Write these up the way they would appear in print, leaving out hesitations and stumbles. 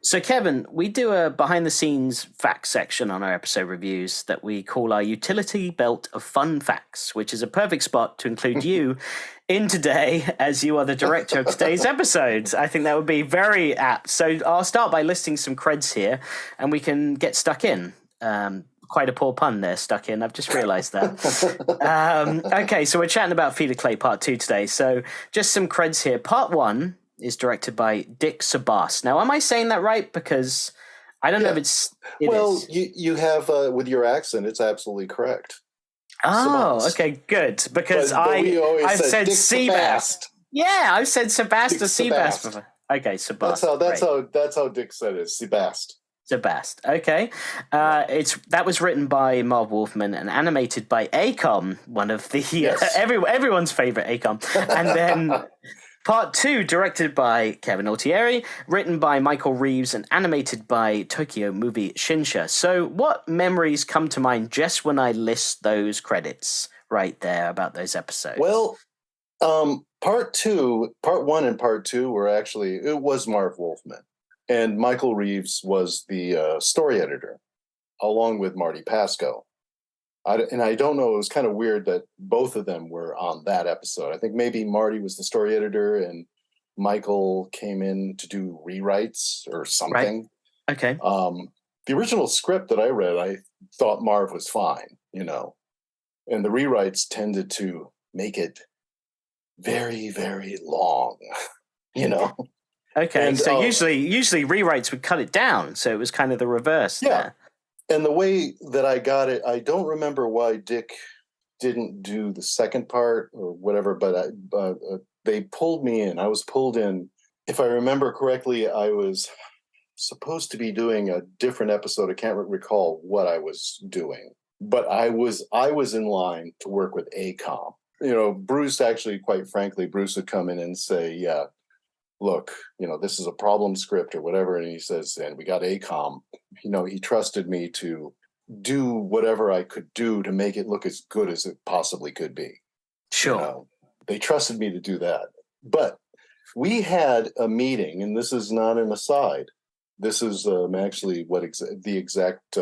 So, Kevin, we do a behind the scenes facts section on our episode reviews that we call our utility belt of fun facts, which is a perfect spot to include you in today as you are the director of today's episodes. I think that would be very apt. So, I'll start by listing some creds here and we can get stuck in. Quite a poor pun there, stuck in. I've just realized that. Okay, so we're chatting about Feeder Clay Part 2 today. So, just some creds here. Part 1 is directed by Dick Sabas. Now, am I saying that right? Because I don't know if it is. You have, with your accent, it's absolutely correct. Oh, Sabas. Okay, good. Because I've said Seabass. Yeah, I've said Sebast or Seabass before. Okay, Sebast. That's how Dick said it, Sebast. Sebast. Okay. That was written by Marv Wolfman and animated by ACOM, one of the everyone's favorite ACOM. And then Part 2, directed by Kevin Altieri, written by Michael Reeves, and animated by Tokyo Movie Shinsha. So what memories come to mind just when I list those credits right there about those episodes? Well, Part 1 and Part 2 it was Marv Wolfman. And Michael Reeves was the story editor, along with Marty Pasco. I don't know, it was kind of weird that both of them were on that episode. I think maybe Marty was the story editor and Michael came in to do rewrites or something. Right. Okay. The original script that I read, I thought Marv was fine, and the rewrites tended to make it very, very long, Okay, and, so usually rewrites would cut it down, so it was kind of the reverse. Yeah. There. And the way that I got it, I don't remember why Dick didn't do the second part or whatever, but they pulled me in. I was pulled in. If I remember correctly, I was supposed to be doing a different episode. I can't recall what I was doing, but I was in line to work with ACOM. Bruce, actually, quite frankly, Bruce would come in and say, yeah, look, this is a problem script or whatever. And he says, and we got ACOM, he trusted me to do whatever I could do to make it look as good as it possibly could be. Sure. They trusted me to do that. But we had a meeting, and this is not an aside. This is actually the exact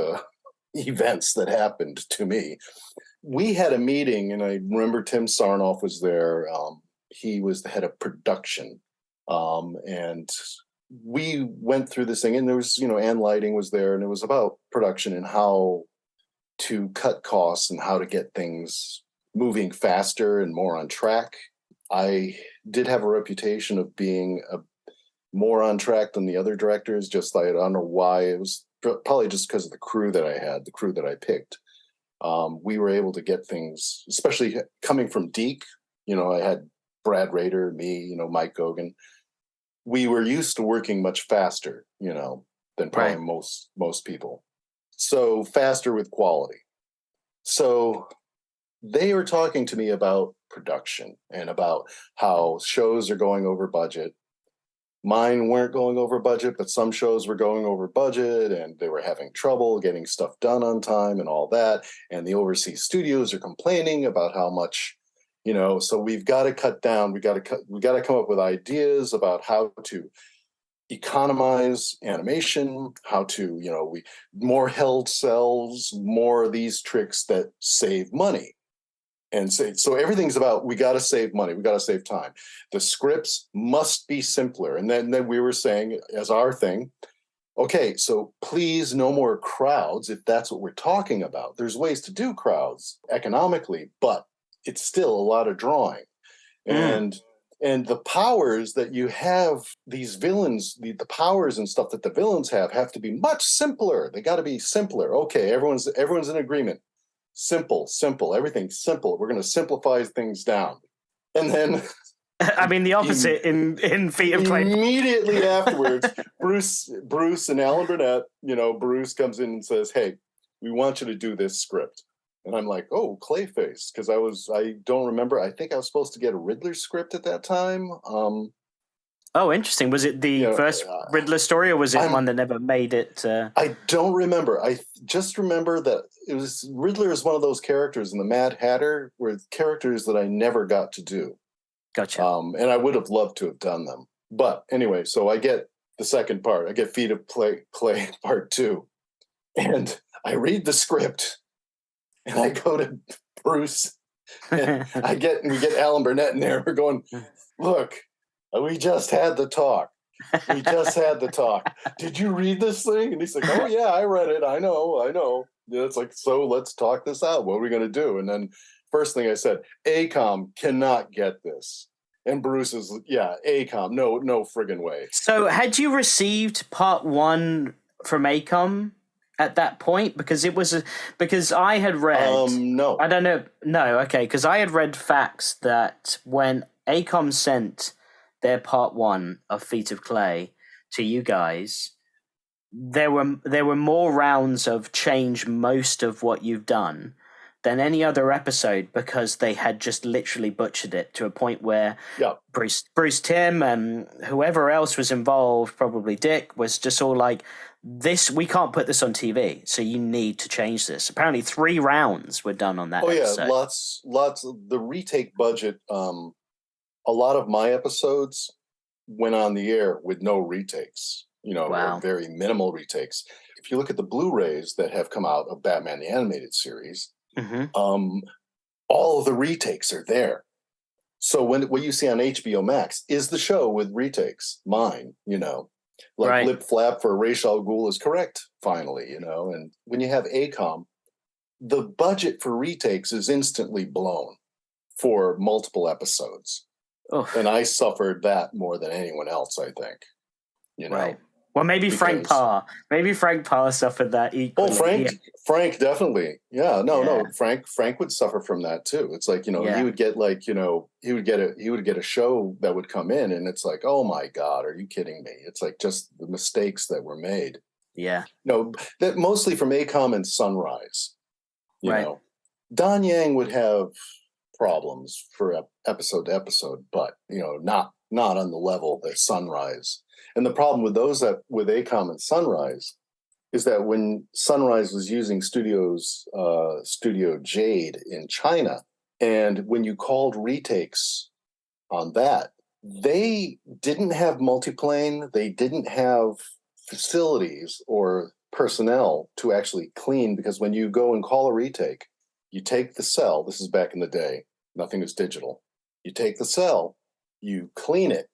events that happened to me. We had a meeting, and I remember Tim Sarnoff was there. He was the head of production. And we went through this thing, and there was, Ann Lighting was there, and it was about production and how to cut costs and how to get things moving faster and more on track. I did have a reputation of being more on track than the other directors. I don't know why. It was probably just because of the crew that I had, the crew that I picked. We were able to get things, especially coming from Deke. I had Brad Rader, me, Mike Gogan. We were used to working much faster, than probably most people. So faster with quality. So they were talking to me about production and about how shows are going over budget. Mine weren't going over budget, but some shows were going over budget and they were having trouble getting stuff done on time and all that. And the overseas studios are complaining about how much, so we've got to cut down. We got to come up with ideas about how to economize animation, how to, more held cells, more of these tricks that save money. And so everything's about, we got to save money. We got to save time. The scripts must be simpler. And then we were saying as our thing, okay, so please no more crowds if that's what we're talking about. There's ways to do crowds economically, but it's still a lot of drawing. And the powers that you have, these villains, the powers and stuff that the villains have to be much simpler. They got to be simpler. Okay, everyone's in agreement. Simple, everything's simple. We're going to simplify things down. And then I mean, the opposite in Feet of Clay. Immediately afterwards, Bruce and Alan Burnett, Bruce comes in and says, hey, we want you to do this script. And I'm like, oh, Clayface, because I don't remember. I think I was supposed to get a Riddler script at that time. Oh, interesting. Was it the first Riddler story, or was it one that never made it? I don't remember. I just remember that Riddler is one of those characters in the Mad Hatter were characters that I never got to do. Gotcha. And I would have loved to have done them. But anyway, so I get the second part. I get Feet of Clay part 2. And I read the script and I go to Bruce and we get Alan Burnett in there. We're going, look, we just had the talk. We just had the talk. Did you read this thing? And he's like, oh yeah, I read it. I know. Yeah, it's like, so let's talk this out. What are we going to do? And then first thing I said, ACOM cannot get this. And Bruce is, yeah, ACOM, no friggin' way. So had you received part 1 from ACOM at that point? Because because I had read... No. I don't know. No, okay. Because I had read facts that when ACOM sent their part 1 of Feet of Clay to you guys, there were more rounds of change most of what you've done than any other episode, because they had just literally butchered it to a point where Bruce Timm and whoever else was involved, probably Dick, was just all like, this, we can't put this on TV, so you need to change this. Apparently 3 rounds were done on that episode. Yeah, lots of the retake budget. A lot of my episodes went on the air with no retakes, or very minimal retakes. If you look at the Blu-rays that have come out of Batman the Animated Series, all of the retakes are there. So what you see on HBO Max is the show with retakes. Mine, Lip Flap for Ra's al Ghul is correct, finally, And when you have ACOM, the budget for retakes is instantly blown for multiple episodes. And I suffered that more than anyone else, I think. Right. Well, maybe Frank Parr. Maybe Frank Parr suffered that equally. Oh, Frank definitely. Yeah, no. Frank would suffer from that too. It's like, he would get he would get a show that would come in, and it's like, oh my God, are you kidding me? It's like just the mistakes that were made. Yeah. No, that mostly from ACOM and Sunrise. You know, Don Yang would have problems for episode to episode, but not on the level that Sunrise. And the problem with those with ACOM and Sunrise is that when Sunrise was using Studio Jade in China, and when you called retakes on that, they didn't have multiplane, they didn't have facilities or personnel to actually clean, because when you go and call a retake, you take the cell, this is back in the day, nothing is digital. You take the cell, you clean it,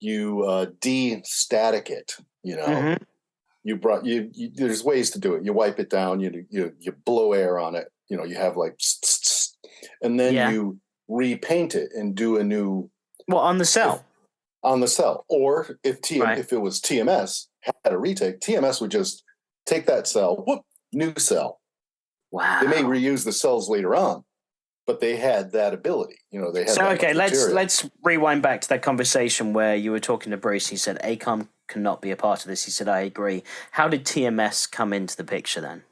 you de-static it, You there's ways to do it. You wipe it down, you blow air on it, you have like, and then you repaint it and do a new. Well, on the cell. On the cell. Or if it was TMS had a retake, TMS would just take that cell, new cell. Wow. They may reuse the cells later on, but they had that ability. They had. So let's rewind back to that conversation where you were talking to Bruce. He said ACOM cannot be a part of this. He said, I agree. How did TMS come into the picture then?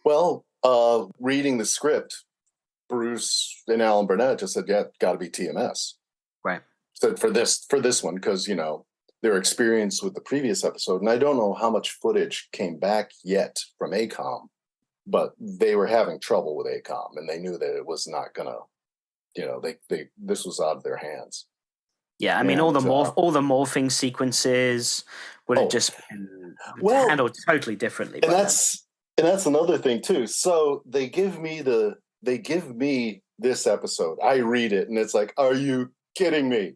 Well, reading the script, Bruce and Alan Burnett just said, yeah, got to be TMS. Right. So for this one, because their experience with the previous episode, and I don't know how much footage came back yet from ACOM, but they were having trouble with ACOM, and they knew that it was not gonna, this was out of their hands. Yeah, I mean, all the morphing sequences would have just been handled totally differently. And that's another thing too. So they give me this episode. I read it, and it's like, are you kidding me?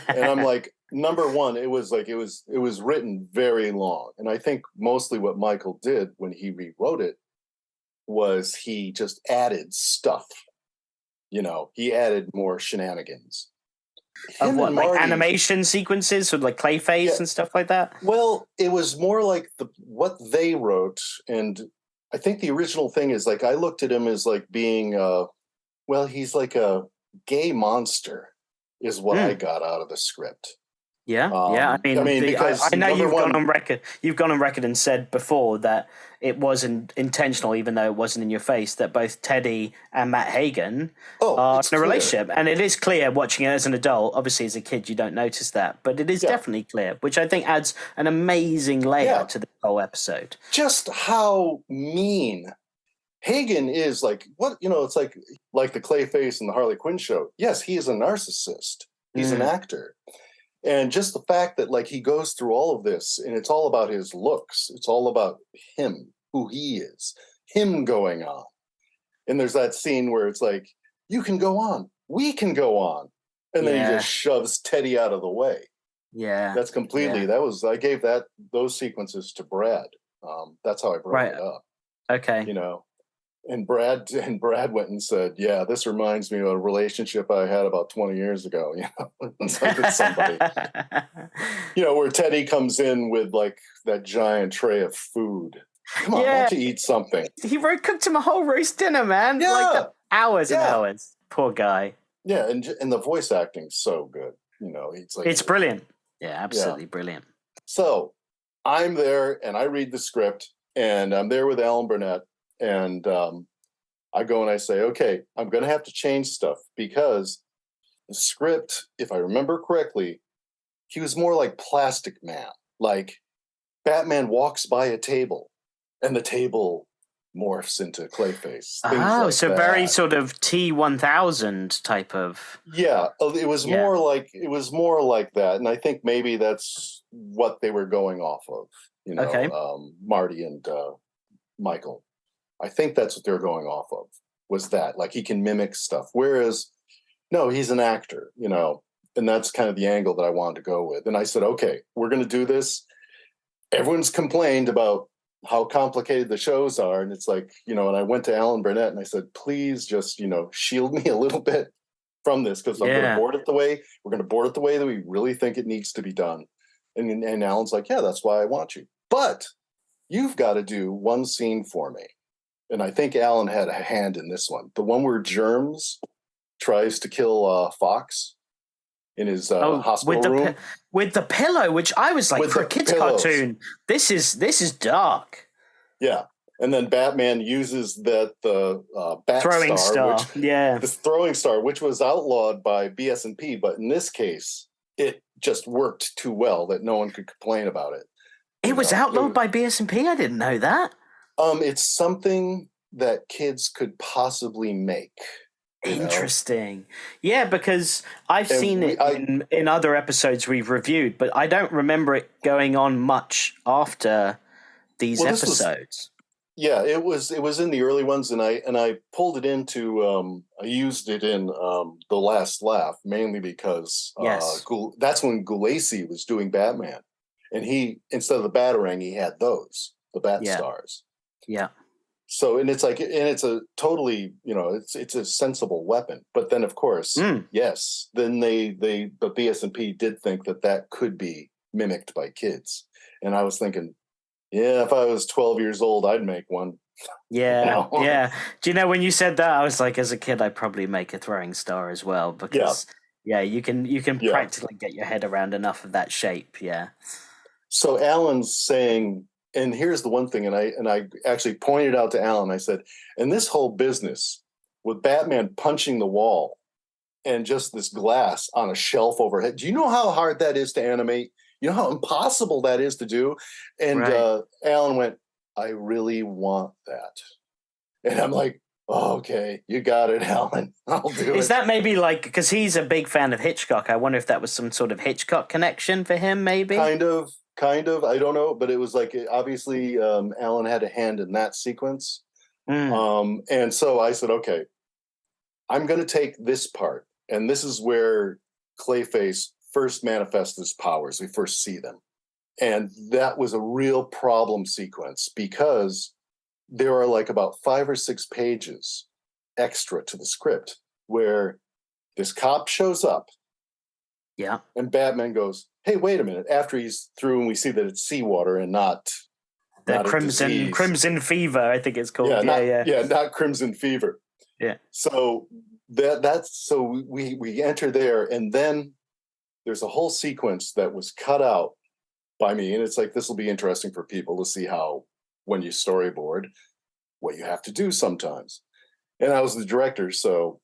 And I'm like, number one, it was written very long, and I think mostly what Michael did when he rewrote it was he just added stuff. He added more shenanigans. Of what, like animation sequences with like Clayface and stuff like that? Well, it was more like what they wrote, and I think the original thing is like, I looked at him as like being he's like a gay monster is what I got out of the script. Yeah, I mean, because I know you've gone on record. You've gone on record and said before that it wasn't intentional, even though it wasn't in your face, that both Teddy and Matt Hagen are in a relationship, and it is clear watching it as an adult. Obviously, as a kid, you don't notice that, but it is definitely clear, which I think adds an amazing layer to the whole episode. Just how mean Hagen is, like what it's like the Clayface and the Harley Quinn show. Yes, he is a narcissist. He's an actor. And just the fact that like he goes through all of this and it's all about his looks, it's all about him, who he is, him going on. And there's that scene where it's like, you can go on, we can go on. And then he just shoves Teddy out of the way. Yeah. That's completely, I gave those sequences to Brad. That's how I broke it up. Okay. You know, and Brad went and said, yeah, this reminds me of a relationship I had about 20 years ago, you know, with somebody, you know, where Teddy comes in with like that giant tray of food. Come on, why don't you eat something? He cooked him a whole roast dinner, man. Yeah. Like hours and hours. Poor guy. Yeah, and the voice acting's so good. You know, it's brilliant. Yeah, absolutely brilliant. So I'm there and I read the script and I'm there with Alan Burnett and I go and I say, okay, I'm going to have to change stuff because the script, if I remember correctly, he was more like Plastic Man. Like Batman walks by a table and the table morphs into Clayface. Like so that. Very sort of T-1000 type of. Yeah, it was more like that, and I think maybe that's what they were going off of. You know, Marty and Michael. I think that's what they're going off of. Was that like he can mimic stuff? Whereas, no, he's an actor. You know, and that's kind of the angle that I wanted to go with. And I said, okay, we're going to do this. Everyone's complained about how complicated the shows are. And it's like, you know, and I went to Alan Burnett and I said, please just, you know, shield me a little bit from this because I'm going to board it the way that we really think it needs to be done. And Alan's like, yeah, that's why I want you. But you've got to do one scene for me. And I think Alan had a hand in this one. The one where Germs tries to kill Fox in his hospital room. With the pillow, which I was like, for a kid's cartoon, this is dark. Yeah. And then Batman uses the bat throwing star. This throwing star, which was outlawed by BS&P, but in this case, it just worked too well that no one could complain about it. It was outlawed by BS&P? I didn't know that. It's something that kids could possibly make. Interesting. Yeah, because I've seen it in other episodes we've reviewed, but I don't remember it going on much after these episodes. It was in the early ones, and I pulled it into I used it in The Last Laugh mainly because that's when Gulacy was doing Batman, and he, instead of the Batarang, he had the bat stars. Yeah. So, and it's a totally, you know, it's a sensible weapon. But then, of course, then the BS&P did think that could be mimicked by kids. And I was thinking, yeah, if I was 12 years old, I'd make one. Yeah, yeah. Do you know, when you said that, I was like, as a kid, I'd probably make a throwing star as well because, you can practically get your head around enough of that shape. Yeah. So Alan's saying. And here's the one thing, and I actually pointed out to Alan, I said, and this whole business with Batman punching the wall and just this glass on a shelf overhead, do you know how hard that is to animate? You know how impossible that is to do? And Alan went, I really want that. And I'm like, oh, okay, you got it, Alan. I'll do it. Is that maybe like, because he's a big fan of Hitchcock, I wonder if that was some sort of Hitchcock connection for him, maybe? Kind of, I don't know, but it was like, obviously, Alan had a hand in that sequence. And so I said, okay, I'm going to take this part. And this is where Clayface first manifests his powers. We first see them. And that was a real problem sequence because there are like about 5 or 6 pages extra to the script where this cop shows up. Yeah. And Batman goes, hey, wait a minute. After he's through and we see that it's seawater and not Crimson Fever, I think it's called. Not Crimson Fever. Yeah. So we enter there, and then there's a whole sequence that was cut out by me, and it's like, this will be interesting for people to see how, when you storyboard, what you have to do sometimes. And I was the director, so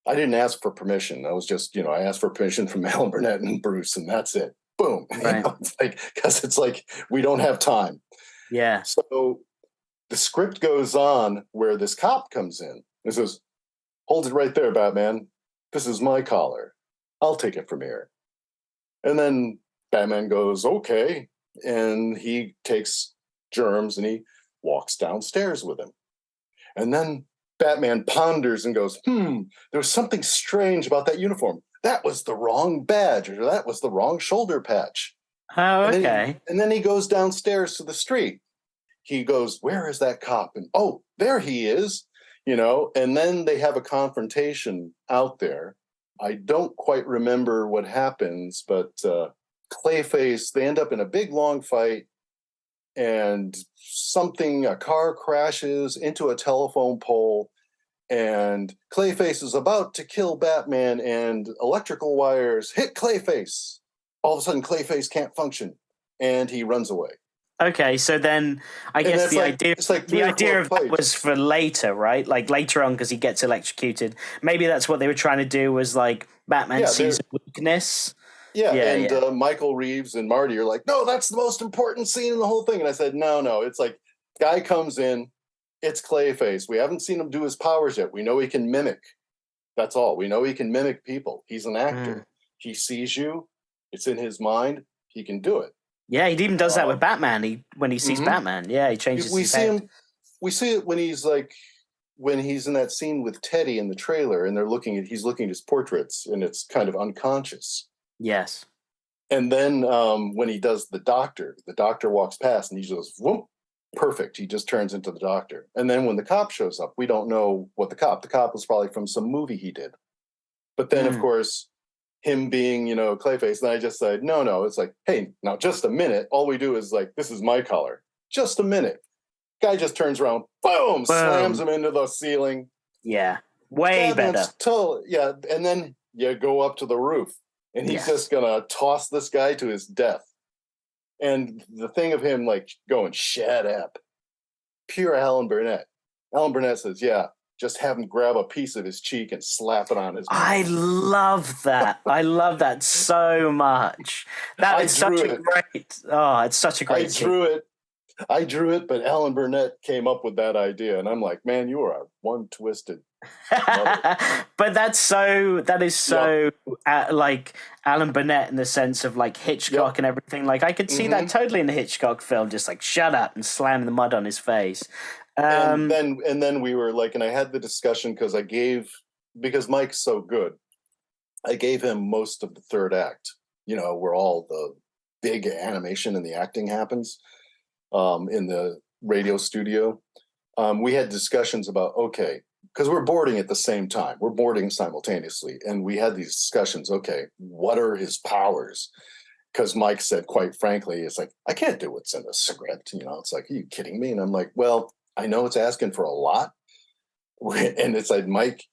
I didn't ask for permission. I was just, I asked for permission from Alan Burnett and Bruce, and that's it. Boom. Right. It's like we don't have time. Yeah. So the script goes on where this cop comes in and says, hold it right there, Batman. This is my collar. I'll take it from here. And then Batman goes, okay. And he takes Germs and he walks downstairs with him. And then Batman ponders and goes, there's something strange about that uniform. That was the wrong badge, or that was the wrong shoulder patch. Oh, And okay. then he goes downstairs to the street. He goes, where is that cop? And oh, there he is, and then they have a confrontation out there. I don't quite remember what happens, but Clayface, they end up in a big long fight, and a car crashes into a telephone pole, and Clayface is about to kill Batman, and electrical wires hit Clayface. All of a sudden, Clayface can't function, and he runs away. Okay, so then I guess the idea of that was for later, right? Like later on, because he gets electrocuted. Maybe that's what they were trying to do, was like Batman sees a weakness. Yeah, Michael Reeves and Marty are like, no, that's the most important scene in the whole thing. And I said, no, it's like, guy comes in, it's Clayface. We haven't seen him do his powers yet. We know he can mimic. That's all. We know he can mimic people. He's an actor. He sees you. It's in his mind. He can do it. Yeah, he even does that with Batman. When he sees Batman, he changes his head. We see it when he's in that scene with Teddy in the trailer, and he's looking at his portraits, and it's kind of unconscious. Yes. And then when he does the doctor walks past, and he goes, whoop, perfect. He just turns into the doctor. And then when the cop shows up, we don't know what the cop was probably from some movie he did. But then, of course, him being, Clayface, and I just said, no, it's like, hey, now just a minute. All we do is like, this is my color. Just a minute. Guy just turns around, boom, slams him into the ceiling. Yeah, way better. And then you go up to the roof, and he's just gonna toss this guy to his death. And the thing of him like going, shut up, pure Alan Burnett. Alan Burnett says, yeah, just have him grab a piece of his cheek and slap it on his mouth. I love that. I love that so much. It's such a great scene. I drew it, but Alan Burnett came up with that idea, and I'm like, man, you are one twisted mother. But that is so like Alan Burnett in the sense of like Hitchcock and everything. Like I could see that totally in the Hitchcock film, just like shut up and slam the mud on his face. And then we were like, and I had the discussion because Mike's so good, I gave him most of the third act, where all the big animation and the acting happens in the radio studio. We had discussions about, okay, because we're boarding at the same time. We're boarding simultaneously. And we had these discussions, okay, what are his powers? Because Mike said, quite frankly, it's like, I can't do what's in the script. It's like, are you kidding me? And I'm like, well, I know it's asking for a lot. And it's like, Mike,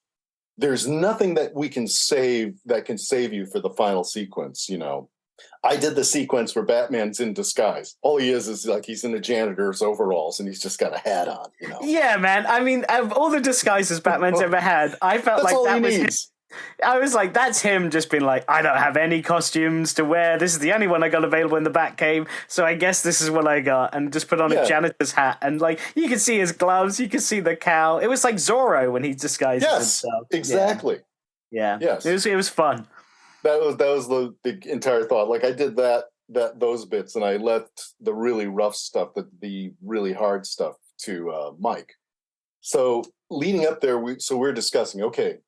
there's nothing that we can save you for the final sequence. I did the sequence where Batman's in disguise. All he is like he's in the janitor's overalls and he's just got a hat on. Yeah, man. I mean, of all the disguises Batman's ever had, I felt like that was him. I was like, that's him just being like, I don't have any costumes to wear. This is the only one I got available in the Batcave, so I guess this is what I got. And just put on a janitor's hat. And like, you can see his gloves, you can see the cowl. It was like Zorro when he disguised himself. Exactly. Yeah. Yes. It was fun. That was the entire thought. Like I did those bits, and I left the really rough stuff, the really hard stuff to Mike. So leading up there, we're discussing, okay,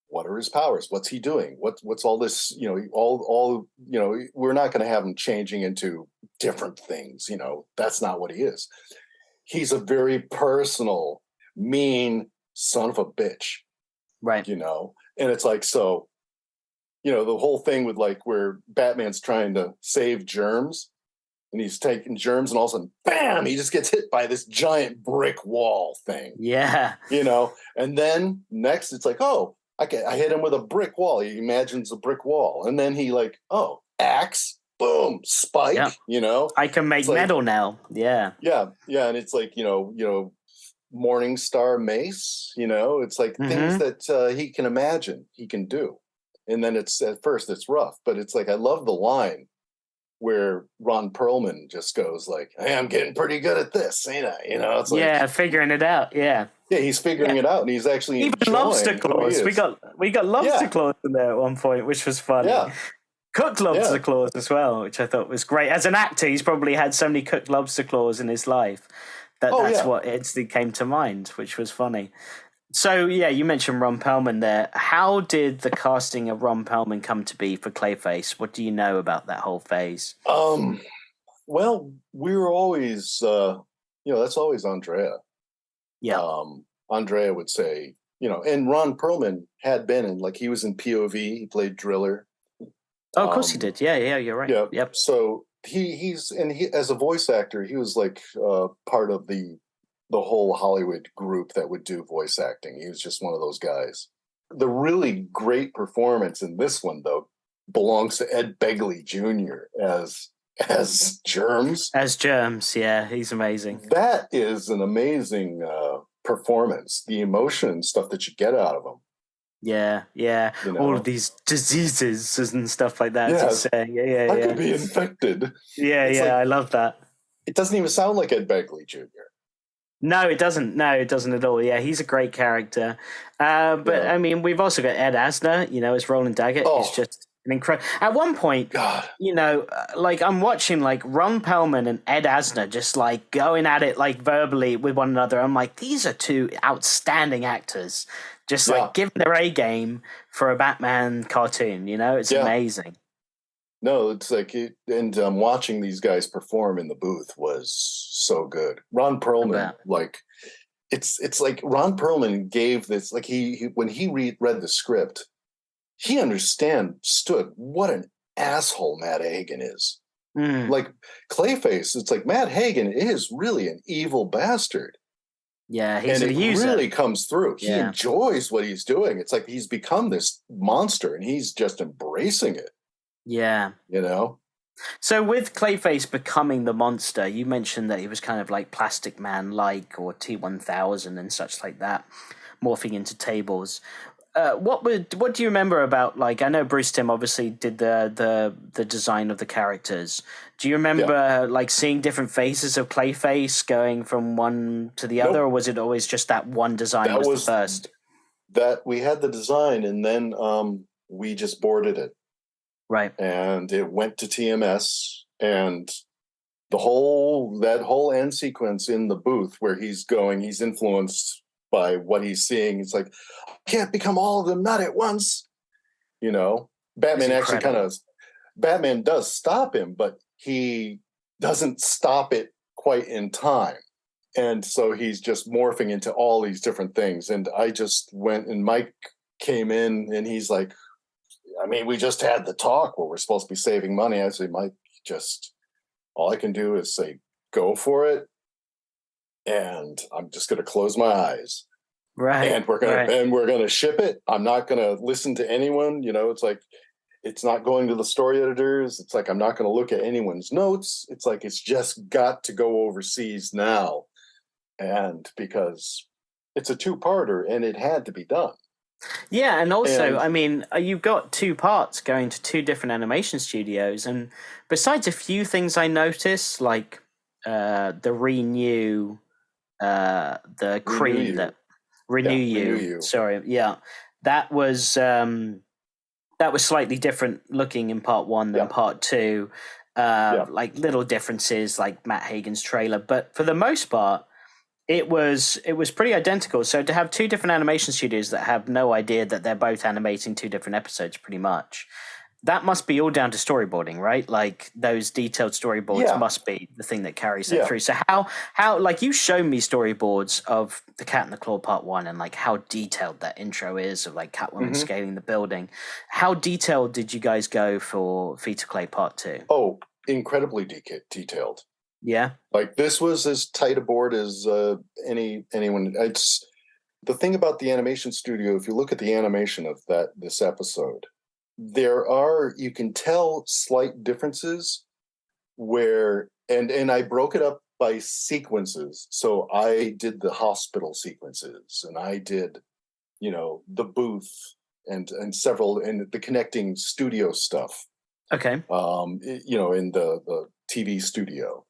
what are his powers? What's he doing? What's all this? We're not going to have him changing into different things. That's not what he is. He's a very personal, mean son of a bitch, right? And it's like, so, the whole thing with like where Batman's trying to save Germs, and he's taking Germs, and all of a sudden, bam, he just gets hit by this giant brick wall thing. Yeah, and then next it's like, oh. I hit him with a brick wall. He imagines a brick wall. And then he like, oh, axe, boom, spike, I can make metal now. Yeah. Yeah. Yeah. And it's like, Morning Star mace, it's like things that he can imagine, he can do. And then at first it's rough, but it's like, I love the line where Ron Perlman just goes like, hey, I'm getting pretty good at this, ain't I? It's like, figuring it out. Yeah. Yeah, he's figuring it out, and he's actually even lobster claws. We got lobster claws in there at one point, which was funny. Yeah, cooked lobster claws as well, which I thought was great. As an actor, he's probably had so many cooked lobster claws in his life that's what instantly came to mind, which was funny. So, yeah, you mentioned Ron Perlman there. How did the casting of Ron Perlman come to be for Clayface? What do you know about that whole phase? Well, we were always, that's always Andrea. Yeah. Andrea would say, and Ron Perlman had been in, like, he was in POV, he played Driller. Oh, of course he did. Yeah, you're right. Yeah. Yep. So he as a voice actor, he was like part of the whole Hollywood group that would do voice acting. He was just one of those guys. The really great performance in this one, though, belongs to Ed Begley Jr. as Germs. As Germs, yeah, he's amazing. That is an amazing performance. The emotion and stuff that you get out of him. Yeah. All of these diseases and stuff like that. Yes. Yeah. I could be infected. Yeah, like, I love that. It doesn't even sound like Ed Begley Jr. No, it doesn't. No, it doesn't at all. Yeah, he's a great character. But I mean, we've also got Ed Asner, as Roland Daggett. He's just an incredible. At one point, God. Like I'm watching like Ron Perlman and Ed Asner just like going at it like verbally with one another. I'm like, these are two outstanding actors, just like giving their A game for a Batman cartoon. It's amazing. No, it's like, watching these guys perform in the booth was so good. Ron Perlman, like, it's like Ron Perlman gave this, like when he read the script, he understood what an asshole Matt Hagen is. Like Clayface, it's like Matt Hagen is really an evil bastard. Yeah, he's a user. Really comes through. He enjoys what he's doing. It's like he's become this monster, and he's just embracing it. Yeah. So with Clayface becoming the monster, you mentioned that he was kind of like Plastic Man-like or T-1000 and such like that, morphing into tables. What do you remember about, like, I know Bruce Timm obviously did the design of the characters. Do you remember like seeing different phases of Clayface going from one to the other, or was it always just that one design was the first? That we had the design and then we just boarded it. Right. And it went to TMS, and that whole end sequence in the booth where he's influenced by what he's seeing. It's like, I can't become all of them, not at once. Batman Batman does stop him, but he doesn't stop it quite in time. And so he's just morphing into all these different things. And I just went, and Mike came in and he's like, I mean, we just had the talk where we're supposed to be saving money. I say, Mike, all I can do is say, go for it. And I'm just going to close my eyes. Right. And we're going to ship it. I'm not going to listen to anyone. It's like, it's not going to the story editors. It's like, I'm not going to look at anyone's notes. It's like, it's just got to go overseas now. And because it's a 2-parter and it had to be done. Yeah, and also, I mean, you've got 2 parts going to 2 different animation studios, and besides a few things I noticed, like the Renew You. Sorry, that was slightly different looking in part 1 than part 2. Like little differences, like Matt Hagen's trailer, but for the most part, it was pretty identical. So to have 2 different animation studios that have no idea that they're both animating 2 different episodes, pretty much, that must be all down to storyboarding, right? Like those detailed storyboards must be the thing that carries that through. So how like you showed me storyboards of The Cat and the Claw Part 1 and like how detailed that intro is of like Catwoman scaling the building. How detailed did you guys go for Feet of Clay Part 2? Oh, incredibly detailed. Yeah. Like this was as tight a board as anyone. It's the thing about the animation studio. If you look at the animation of this episode, you can tell slight differences where, and I broke it up by sequences. So I did the hospital sequences, and I did, the booth and several, and the connecting studio stuff. Okay. In the TV studio.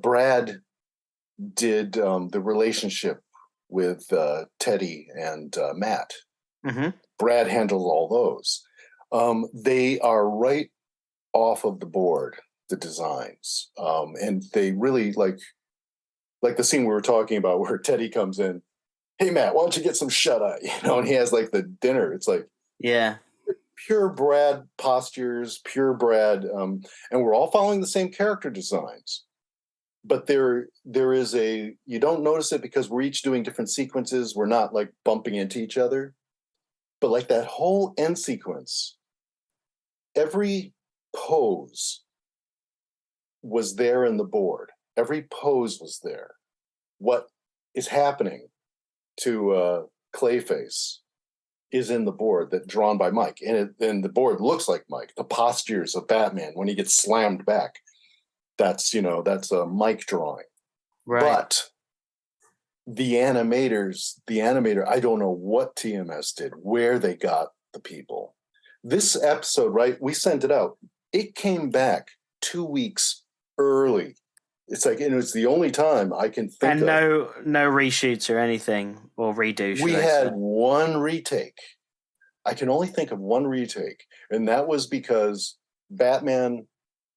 Brad did the relationship with Teddy and Matt. Mm-hmm. Brad handled all those. They are right off of the board, the designs. And they really like the scene we were talking about where Teddy comes in. Hey, Matt, why don't you get some shut-eye? And he has like the dinner. It's like, Yeah. pure Brad postures, pure Brad. And we're all following the same character designs. But there is you don't notice it because we're each doing different sequences. We're not like bumping into each other. But like that whole end sequence, every pose was there in the board. Every pose was there. What is happening to Clayface is in the board that drawn by Mike. And the board looks like Mike. The postures of Batman when he gets slammed back. That's a Mike drawing. Right. But the animator, I don't know what TMS did, where they got the people. This episode, right? We sent it out. It came back 2 weeks early. It's like, and it's the only time I can think of. And no reshoots or anything, or redo. We had one retake. I can only think of one retake. And that was because Batman,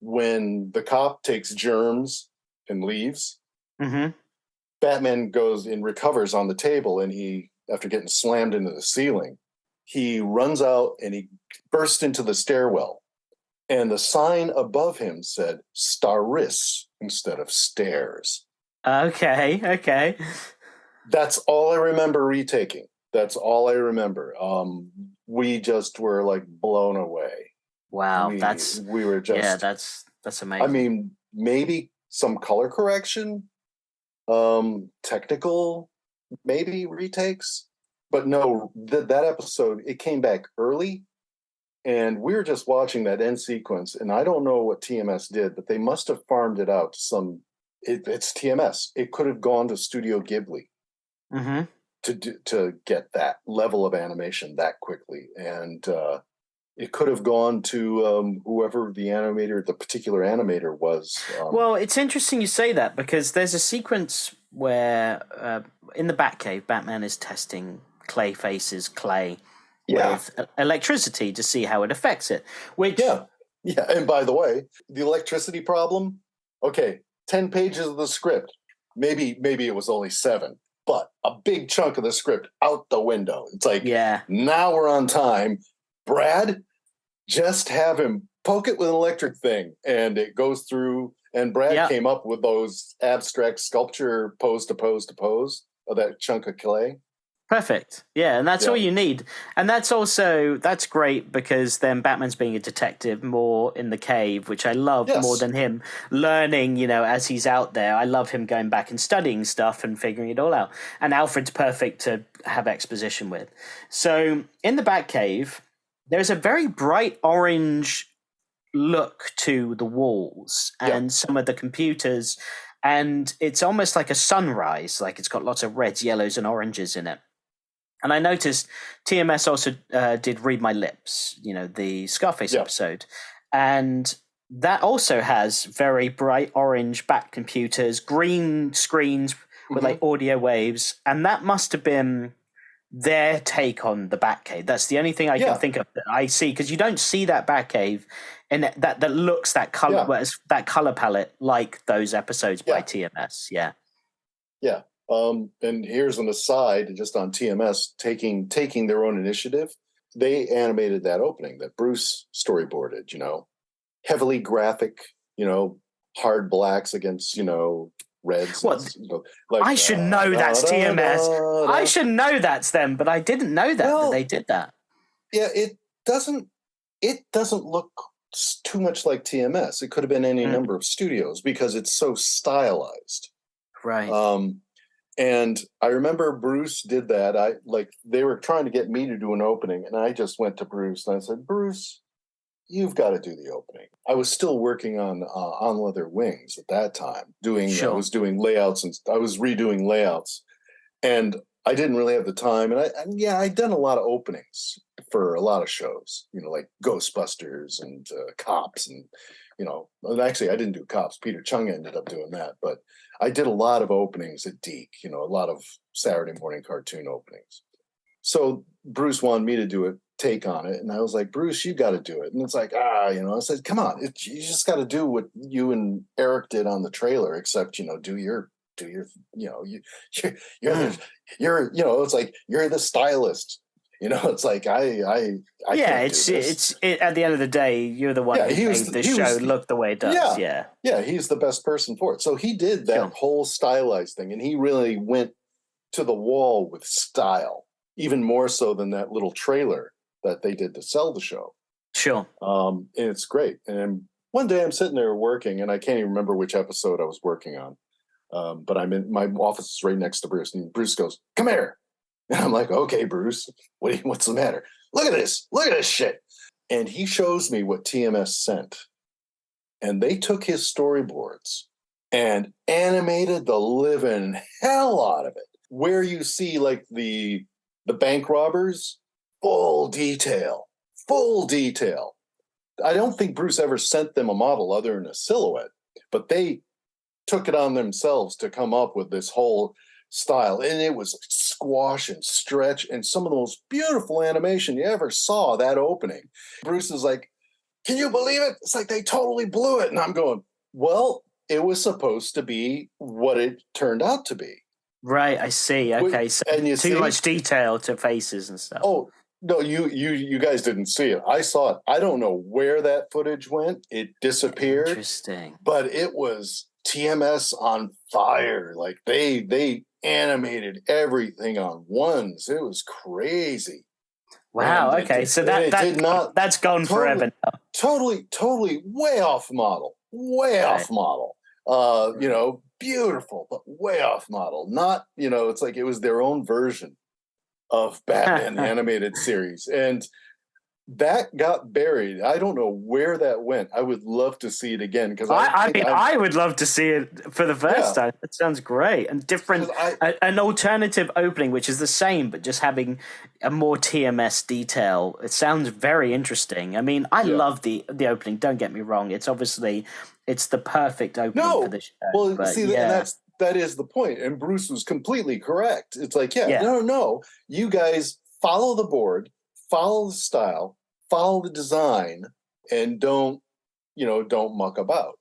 when the cop takes germs and leaves, Batman goes and recovers on the table, and he, after getting slammed into the ceiling, he runs out and he bursts into the stairwell. And the sign above him said Staris instead of stairs. Okay. That's all I remember retaking. That's all I remember. We just were like blown away. Wow, we were just, yeah, that's amazing. I mean, maybe some color correction, technical, maybe retakes, but no, that episode, it came back early, and we were just watching that end sequence, and I don't know what TMS did, but they must have farmed it out to some. It's TMS. It could have gone to Studio Ghibli to get that level of animation that quickly, and it could have gone to whoever the particular animator was. Well, it's interesting you say that, because there's a sequence where in the Batcave, Batman is testing Clayface's clay with electricity to see how it affects it. Which And by the way, the electricity problem. Okay, 10 pages of the script. Maybe it was only 7, but a big chunk of the script out the window. It's like, now we're on time. Brad, just have him poke it with an electric thing, and it goes through. And Brad came up with those abstract sculpture pose to pose to pose of that chunk of clay. Perfect. Yeah, and that's all you need. And that's great, because then Batman's being a detective more in the cave, which I love more than him learning, as he's out there. I love him going back and studying stuff and figuring it all out. And Alfred's perfect to have exposition with. So in the Batcave, there's a very bright orange look to the walls and some of the computers. And it's almost like a sunrise, like it's got lots of reds, yellows, and oranges in it. And I noticed TMS also did Read My Lips, the Scarface episode. And that also has very bright orange back computers, green screens with like audio waves. And that must have been their take on the Batcave. That's the only thing I can think of that I see, because you don't see that Batcave and that looks that color, that color palette like those episodes by TMS. Yeah. And here's an aside, just on TMS taking their own initiative. They animated that opening that Bruce storyboarded, heavily graphic, hard blacks against, reds. What? I should know that's TMS. I should know that's them, but I didn't know that they did that. Yeah, it doesn't look too much like TMS. It could have been any number of studios because it's so stylized. Right. And I remember Bruce did that. They were trying to get me to do an opening, and I just went to Bruce and I said, Bruce, you've got to do the opening. I was still working on Leather Wings at that time. I was doing layouts, and I was redoing layouts, and I didn't really have the time. And I'd done a lot of openings for a lot of shows, like Ghostbusters and Cops, and and actually I didn't do Cops. Peter Chung ended up doing that, but I did a lot of openings at Deke, a lot of Saturday morning cartoon openings. So Bruce wanted me to do it take on it. And I was like, Bruce, you got to do it. And it's like, I said, come on, you just got to do what you and Eric did on the trailer, except, do your, you're, it's like, you're the stylist. It's like I can't do this. At the end of the day, you're the one who made the show look the way it does. Yeah, he's the best person for it. So he did that whole stylized thing, and he really went to the wall with style, even more so than that little trailer that they did to sell the show. Sure. And it's great. And one day I'm sitting there working, and I can't even remember which episode I was working on. But I'm in my office is right next to Bruce, and Bruce goes, "Come here." And I'm like, "Okay, Bruce, what's the matter? Look at this shit." And he shows me what TMS sent. And they took his storyboards and animated the living hell out of it. Where you see like the bank robbers, full detail. I don't think Bruce ever sent them a model other than a silhouette, but they took it on themselves to come up with this whole style. And it was squash and stretch and some of the most beautiful animation you ever saw, that opening. Bruce is like, "Can you believe it? It's like they totally blew it." And I'm going, well, it was supposed to be what it turned out to be. Right, I see. Okay, so too much detail to faces and stuff. Oh, no, you guys didn't see it. I saw it. I don't know where that footage went. It disappeared. Interesting. But it was TMS on fire. Like they animated everything on ones. It was crazy. Wow. Okay. So that's gone forever now. Totally way off model. Off model. Beautiful, but way off model. Not, it's like it was their own version of Batman the animated series. And that got buried. I don't know where that went. I would love to see it again because I would love to see it for the first time. That sounds great and different. An alternative opening, which is the same but just having a more TMS detail. It sounds very interesting. I mean, I love the opening. Don't get me wrong. It's the perfect opening for the show. Well, and that is the point. And Bruce was completely correct. It's like, no, you guys follow the board, follow the style, follow the design, and don't muck about,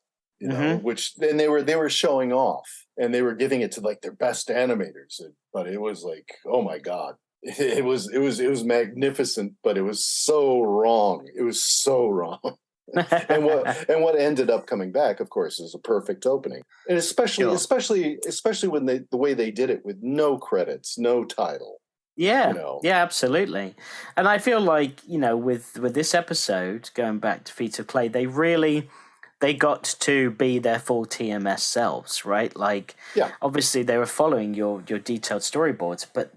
which then they were showing off and they were giving it to like their best animators. But it was like, oh my God, it was magnificent, but it was so wrong. It was so wrong. and what ended up coming back, of course, is a perfect opening. And especially when the way they did it with no credits, no title. Yeah, absolutely. And I feel like, with this episode, going back to Feet of Clay, they got to be their full TMS selves, right? Like, obviously they were following your detailed storyboards, but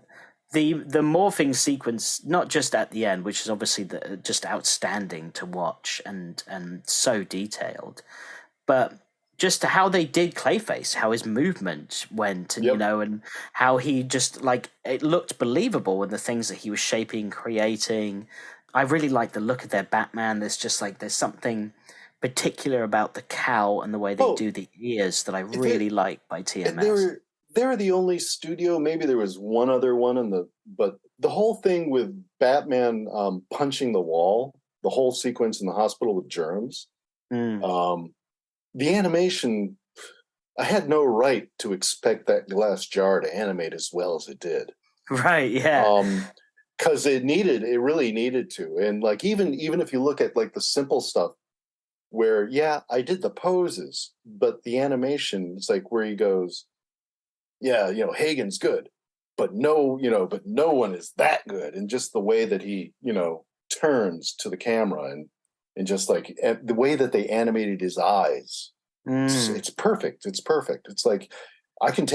the morphing sequence, not just at the end, which is obviously just outstanding to watch and so detailed, but just how they did Clayface, how his movement went, and and how he just it looked believable in the things that he was shaping, creating. I really like the look of their Batman. There's just there's something particular about the cowl and the way they do the ears that I really like by TMS. They're the only studio. Maybe there was one other one but the whole thing with Batman punching the wall, the whole sequence in the hospital with germs. The animation, I had no right to expect that glass jar to animate as well as it did. Right, yeah. Because it really needed to. And even if you look at the simple stuff where, I did the poses, but the animation, it's like where he goes, Hagen's good, but no one is that good. And just the way that he, turns to the camera and just the way that they animated his eyes, it's perfect. It's perfect. It's like I can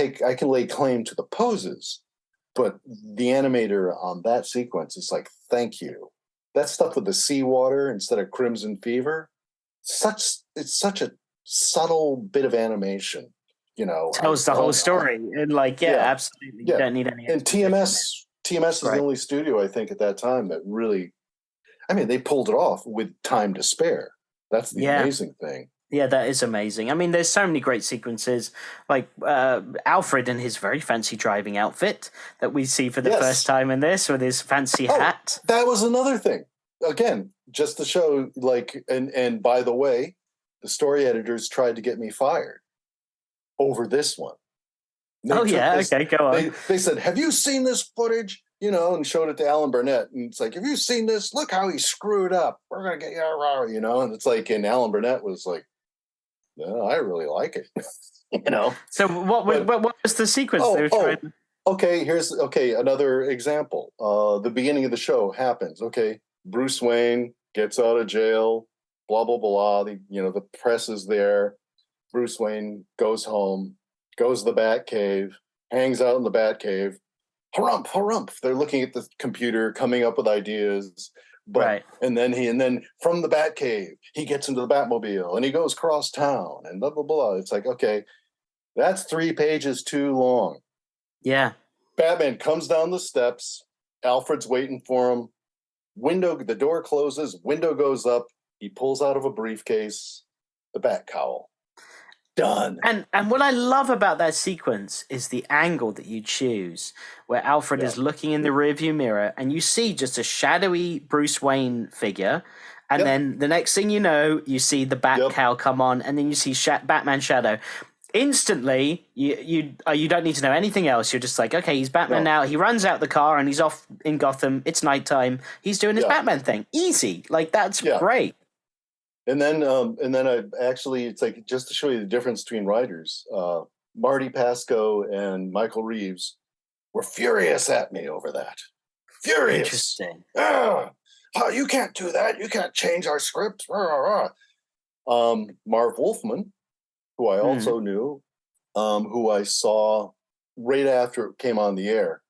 lay claim to the poses, but the animator on that sequence is like, thank you. That stuff with the seawater instead of Crimson Fever, it's such a subtle bit of animation. Tells the whole story. And absolutely. You don't need any. And TMS is the only studio I think at that time that really, they pulled it off with time to spare. That's the amazing thing. Yeah, that is amazing. I mean, there's so many great sequences, like Alfred in his very fancy driving outfit that we see for the first Yes. time in this, with his fancy Oh, hat. that was another thing. Again, just to show, like, and by the way, the story editors tried to get me fired over this one. They Oh took yeah, this. okay, go on. They said, "Have you seen this footage?" You know, and showed it to Alan Burnett, and it's like, "Have you seen this? Look how he screwed up. We're gonna get you." You know, and it's like, and Alan Burnett was like, "No, I really like it." You know. So what was the sequence they Oh, were trying? okay. Here's another example. The beginning of the show happens. Okay, Bruce Wayne gets out of jail. Blah blah blah. The press is there. Bruce Wayne goes home, goes to the Batcave, hangs out in the Batcave. Harumph, harumph. They're looking at the computer, coming up with ideas. But Right. and then from the Batcave, he gets into the Batmobile and he goes cross town and blah blah blah. It's like, okay, that's 3 pages too long. Yeah. Batman comes down the steps. Alfred's waiting for him. The door closes. Window goes up. He pulls out of a briefcase the bat cowl. Done. And what I love about that sequence is the angle that you choose, where Alfred Yeah. is looking in the rearview mirror, and you see just a shadowy Bruce Wayne figure, and Yep. then the next thing you know, you see the bat cowl come on, and then you see Batman Shadow. Instantly, you don't need to know anything else. You're just like, okay, he's Batman now. He runs out the car and he's off in Gotham. It's nighttime. He's doing his Batman thing. Easy, like that's great. And then I actually, it's like, just to show you the difference between writers, Marty Pasco and Michael Reeves were furious at me over that. Furious. Interesting. Oh, you can't do that. You can't change our script. Marv Wolfman, who I also knew, who I saw right after it came on the air.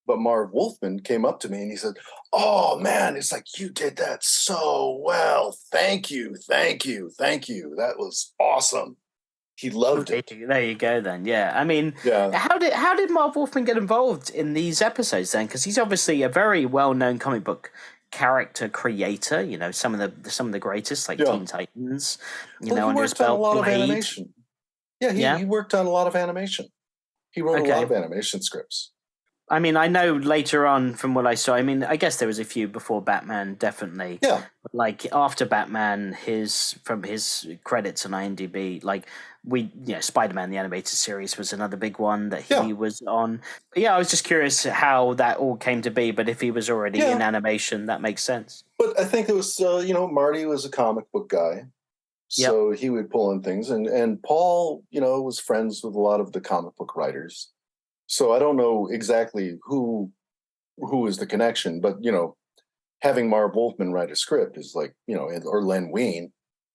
But Marv Wolfman came up to me and he said, "Oh man, it's like, you did that so well. Thank you, thank you, thank you. That was awesome." He loved it. There you go then. Yeah. I mean, how did Marv Wolfman get involved in these episodes then? Because he's obviously a very well-known comic book character creator, some of the greatest, like Teen Titans, he worked on a lot of animation. Yeah, he worked on a lot of animation. He wrote a lot of animation scripts. I mean, I know later on from what I saw, I mean, I guess there was a few before Batman, definitely. Yeah. But like after Batman, from his credits on IMDb, like Spider-Man, the animated series was another big one that he was on. But yeah, I was just curious how that all came to be, but if he was already in animation, that makes sense. But I think it was, Marty was a comic book guy. So he would pull in things. And Paul, was friends with a lot of the comic book writers. So I don't know exactly who is the connection, but having Marv Wolfman write a script is like, or Len Wein,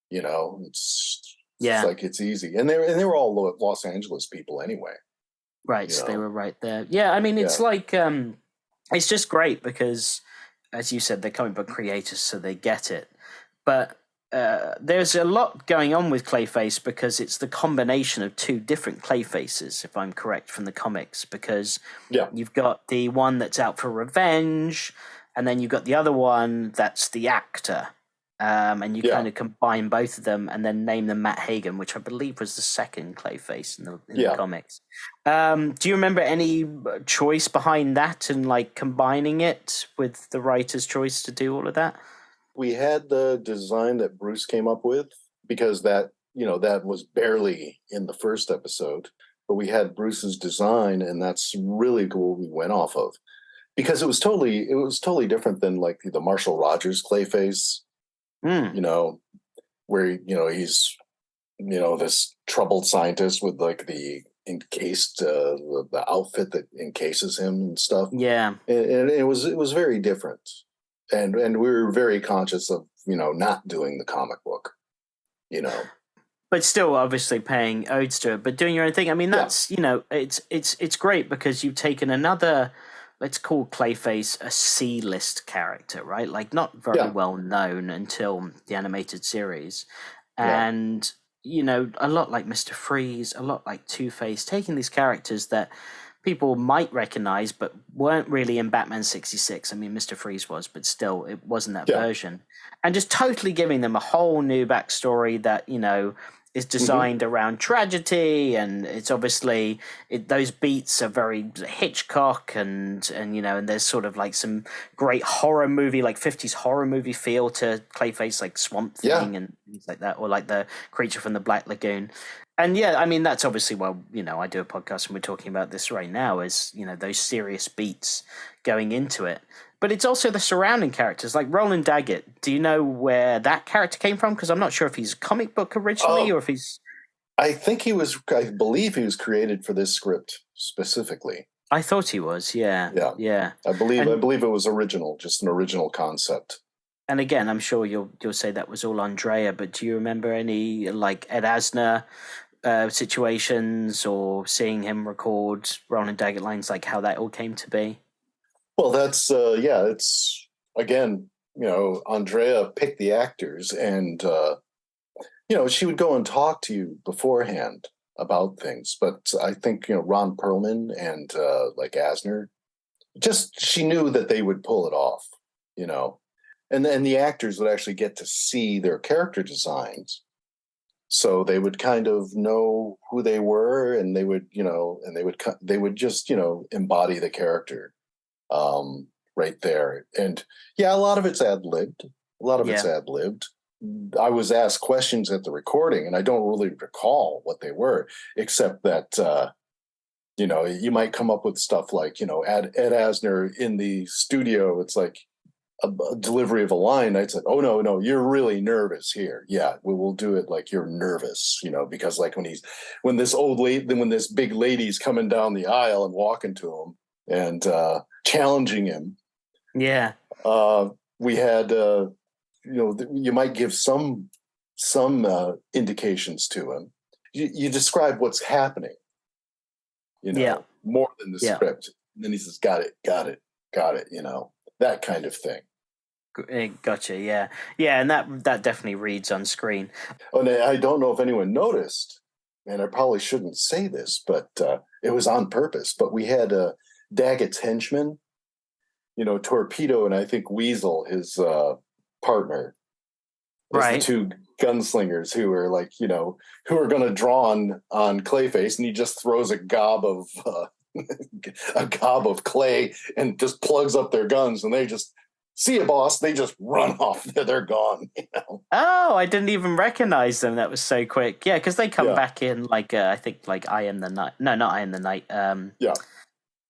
it's like, it's easy. And they were all Los Angeles people anyway. Right, so they were right there. Yeah, I mean, it's like it's just great because, as you said, they're comic book creators, so they get it. But there's a lot going on with Clayface because it's the combination of two different Clayfaces, if I'm correct, from the comics. Because you've got the one that's out for revenge, and then you've got the other one that's the actor. And you kind of combine both of them and then name them Matt Hagen, which I believe was the second Clayface in the comics. Do you remember any choice behind that and like combining it with the writer's choice to do all of that? We had the design that Bruce came up with because that was barely in the first episode, but we had Bruce's design, and that's really cool. We went off of because it was totally different than like the Marshall Rogers Clayface, where he's this troubled scientist with like the encased the outfit that encases him and stuff. Yeah, and it was very different. And we were very conscious of, not doing the comic book, But still, obviously, paying odes to it, but doing your own thing. I mean, that's it's great because you've taken another, let's call Clayface a C-list character, right? Like not very well known until the animated series, and a lot like Mr. Freeze, a lot like Two-Face, taking these characters that people might recognize, but weren't really in Batman 66. I mean, Mr. Freeze was, but still, it wasn't that version. And just totally giving them a whole new backstory that, you know, is designed around tragedy, and it's obviously those beats are very Hitchcock, and you know, and there's sort of like some great horror movie, like 50s horror movie feel to Clayface, like Swamp Thing and things like that, or like the Creature from the Black Lagoon. And yeah, I mean, that's obviously why, you know, I do a podcast and we're talking about this right now, is, you know, those serious beats going into it. But it's also the surrounding characters, like Roland Daggett. Do you know where that character came from? Because I'm not sure if he's a comic book originally or if he's... I believe he was created for this script specifically. I thought he was, yeah. I believe it was original, just an original concept. And again, I'm sure you'll say that was all Andrea, but do you remember any, like, Ed Asner situations, or seeing him record Roland Daggett lines, like how that all came to be? Well, that's it's, again, you know, Andrea picked the actors, and you know, she would go and talk to you beforehand about things. But I think, you know, Ron Perlman and like Asner, just, she knew that they would pull it off, you know, and then the actors would actually get to see their character designs. So they would kind of know who they were, and they would, you know, and they would just, you know, embody the character right there. And yeah, a lot of it's ad-libbed. I was asked questions at the recording, and I don't really recall what they were, except that, you know, you might come up with stuff like, you know, Ed Asner in the studio, it's like a delivery of a line. I said, oh, no, you're really nervous here. Yeah, we'll do it like you're nervous, you know, because like when this big lady's coming down the aisle and walking to him and challenging him. Yeah. We had, you know, you might give some indications to him. You describe what's happening, you know, more than the script. And then he says, got it, you know, that kind of thing. Gotcha. Yeah. And that definitely reads on screen. Oh, and I don't know if anyone noticed, and I probably shouldn't say this, but it was on purpose. But we had Daggett's henchman, you know, Torpedo, and I think Weasel, his partner, right? The two gunslingers who are like, you know, who are going to draw on Clayface, and he just throws a gob of clay and just plugs up their guns, and they just see a boss. They just run off. They're gone. You know? Oh, I didn't even recognize them. That was so quick. Yeah, because they come back in like I think like I Am the Night. No, not I Am the Night.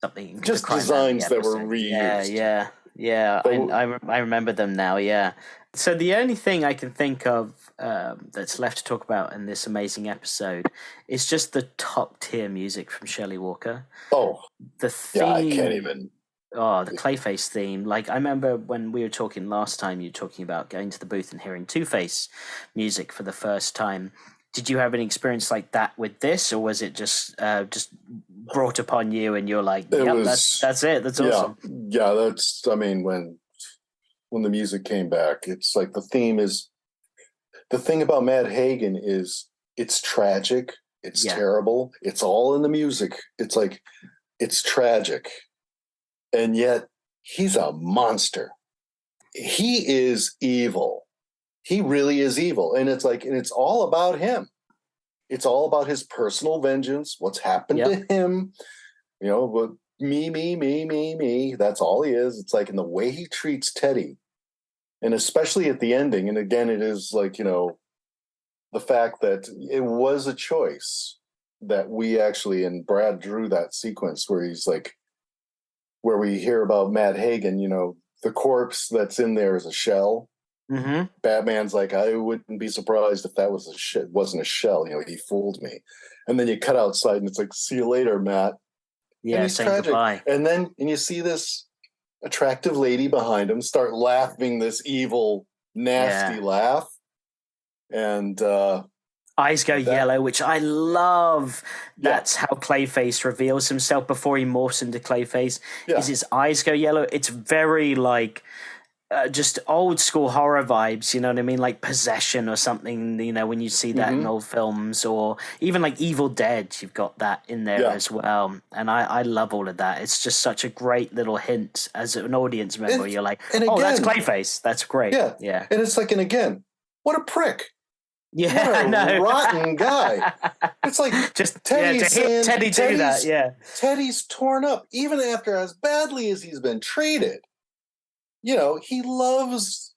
Something. Just designs that were reused. Yeah. I remember them now. Yeah. So the only thing I can think of that's left to talk about in this amazing episode is just the top tier music from Shelley Walker. Oh, the theme. Yeah, I can't even. Oh, the Clayface theme. Like, I remember when we were talking last time, you were talking about going to the booth and hearing Two-Face music for the first time. Did you have any experience like that with this, or was it just brought upon you and you're like, that's it. That's awesome. Yeah, that's, I mean, when the music came back, it's like the theme is, the thing about Matt Hagen is it's tragic, it's terrible, it's all in the music. It's like, it's tragic. And yet he's a monster. He is evil. He really is evil. And it's like, and it's all about him. It's all about his personal vengeance, what's happened to him, you know, but me. That's all he is. It's like in the way he treats Teddy. And especially at the ending. And again, it is like, you know, the fact that it was a choice that we actually, and Brad drew that sequence where he's like, where we hear about Matt Hagen, you know, the corpse that's in there is a shell. Mm-hmm. Batman's like, I wouldn't be surprised if that was wasn't a shell. You know, he fooled me. And then you cut outside, and it's like, see you later, Matt. Yeah, and saying goodbye. And then you see this attractive lady behind him start laughing this evil, nasty laugh, and eyes go yellow, which I love. That's how Clayface reveals himself before he morphs into Clayface. Is his eyes go yellow? It's very like just old school horror vibes, you know what I mean? Like Possession or something, you know, when you see that in old films, or even like Evil Dead, you've got that in there as well. And I love all of that. It's just such a great little hint as an audience member. You're like, and oh, again, that's Clayface. That's great. Yeah. Yeah. And it's like, and again, what a prick. Yeah, what a rotten guy. It's like just Teddy's saying, Teddy do that. Yeah. Teddy's torn up, even after as badly as he's been treated. You know, he loves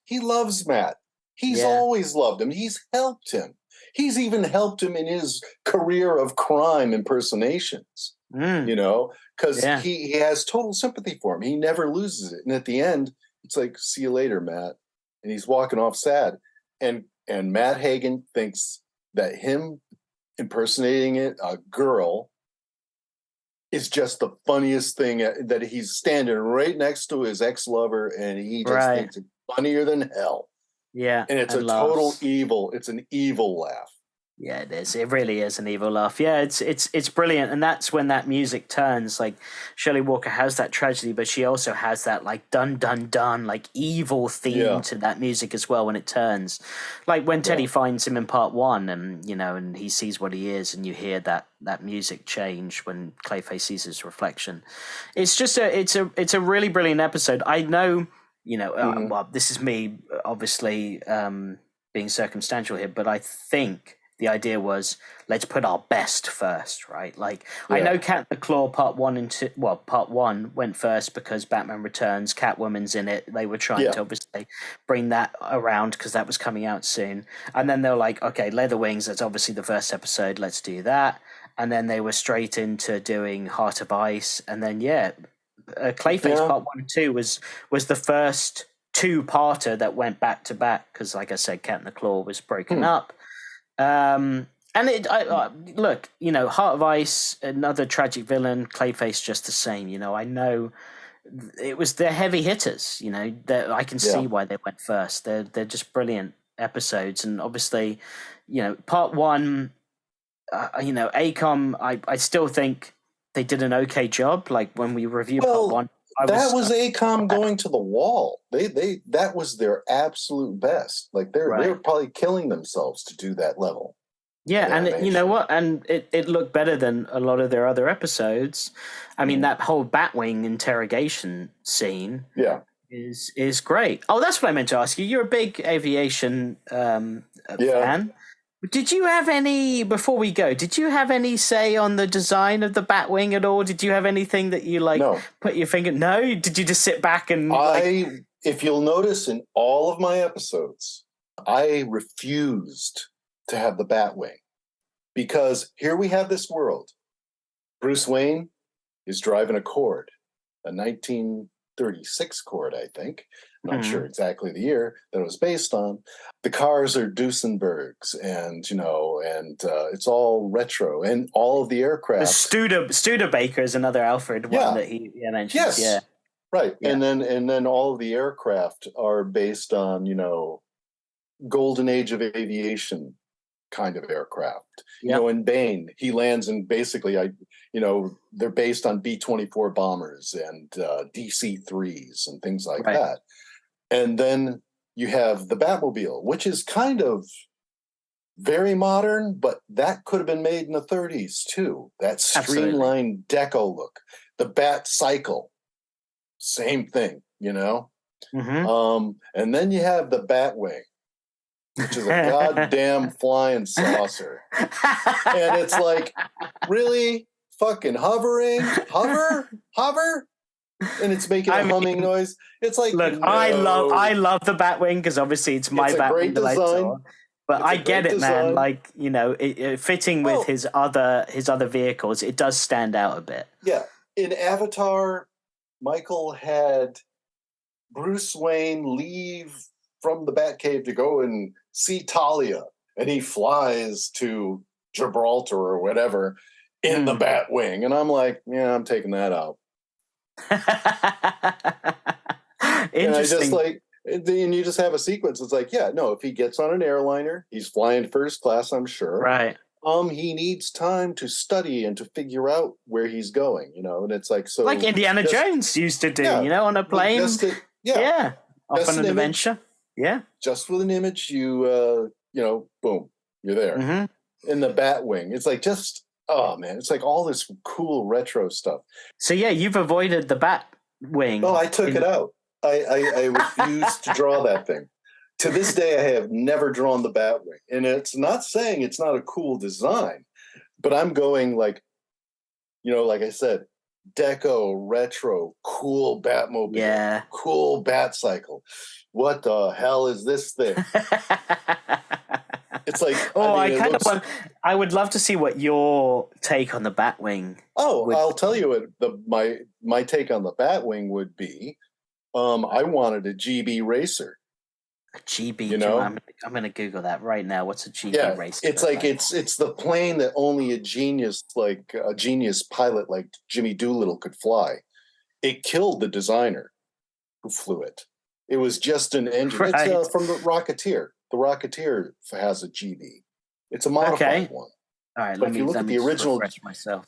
Matt. He's always loved him. He's helped him. He's even helped him in his career of crime impersonations. You know, because he has total sympathy for him. He never loses it. And at the end, it's like, see you later, Matt. And he's walking off sad. And Matt Hagen thinks that him impersonating a girl is just the funniest thing, that he's standing right next to his ex-lover and he just thinks it's funnier than hell. Yeah. And it's total evil. It's an evil laugh. Yeah, it is. It really is an evil laugh. Yeah, it's brilliant. And that's when that music turns. Like, Shirley Walker has that tragedy, but she also has that like dun dun dun, like evil theme to that music as well when it turns. Like when Teddy finds him in part 1 and, you know, and he sees what he is, and you hear that music change when Clayface sees his reflection. It's just it's a really brilliant episode. I know, you know, well, this is me obviously being circumstantial here, but I think the idea was, let's put our best first, right? Like, I know Cat the Claw part 1 and 2, well, part 1 went first because Batman Returns, Catwoman's in it. They were trying to obviously bring that around because that was coming out soon. And then they were like, okay, Leather Wings, that's obviously the first episode, let's do that. And then they were straight into doing Heart of Ice. And then, Clayface part 1 and 2 was the first two-parter that went back to back because, like I said, Cat and the Claw was broken up. And look, you know, Heart of Ice, another tragic villain, Clayface just the same. You know, I know it was the heavy hitters. You know, that I can see why they went first. They're just brilliant episodes, and obviously, you know, part 1, you know, ACOM. I still think they did an okay job. Like when we review part 1. That was ACOM going to the wall. They that was their absolute best. Like they're probably killing themselves to do that level. Yeah, and you know what? And it looked better than a lot of their other episodes. I mean, that whole Batwing interrogation scene is great. Oh, that's what I meant to ask you. You're a big aviation fan. Did you have any, before we go, did you have any say on the design of the Batwing at all? Did you have anything that you put your finger? No? Did you just sit back and if you'll notice in all of my episodes, I refused to have the Batwing because here we have this world. Bruce Wayne is driving a Cord, a 1936 Cord, I think. Not sure exactly the year that it was based on. The cars are Duesenbergs, and you know, and it's all retro, and all of the aircraft. Studebaker is another Alfred one that he mentions. Yes, yeah, right. Yeah. And then all of the aircraft are based on, you know, golden age of aviation kind of aircraft. You know, in Bane, he lands in basically, they're based on B-24 bombers and DC-3s and things like that. And then you have the Batmobile, which is kind of very modern, but that could have been made in the 30s too. That streamlined deco look. The Bat Cycle, same thing, you know? And then you have the Batwing, which is a goddamn flying saucer. And it's like, really? Fucking hovering? Hover? And it's making a humming noise. It's like, look, I love the Batwing because obviously it's my Batwing that I saw. But I get it, man. Like, you know, it fitting with his other vehicles, it does stand out a bit. Yeah, in Avatar, Michael had Bruce Wayne leave from the Batcave to go and see Talia, and he flies to Gibraltar or whatever in the Batwing, and I'm like, yeah, I'm taking that out. Interesting. And I just like, and you just have a sequence. It's like, yeah, no, if he gets on an airliner, he's flying first class, I'm sure. Right. He needs time to study and to figure out where he's going, you know, and it's like, so like Indiana Jones used to do, you know, on a plane. Yeah. off Just on an an image. adventure. Yeah. Just with an image, boom, you're there. Mm-hmm. In the Batwing, it's like oh man, it's like all this cool retro stuff. So yeah, you've avoided the Batwing. Oh, I took it out. I refused to draw that thing. To this day, I have never drawn the Batwing, and it's not saying it's not a cool design, but I'm going like I said, deco, retro, cool Batmobile, cool Batcycle. What the hell is this thing? It's like, I would love to see what your take on the Batwing. I'll tell you what my take on the Batwing would be. I wanted a GB racer. A GB, I'm going to Google that right now. What's a GB racer? It's like it's the plane that only a genius pilot like Jimmy Doolittle could fly. It killed the designer who flew it. It was just an engine. Right. It's from the Rocketeer. The Rocketeer has a GB. It's a modified one. All right, but if you look at the original, myself.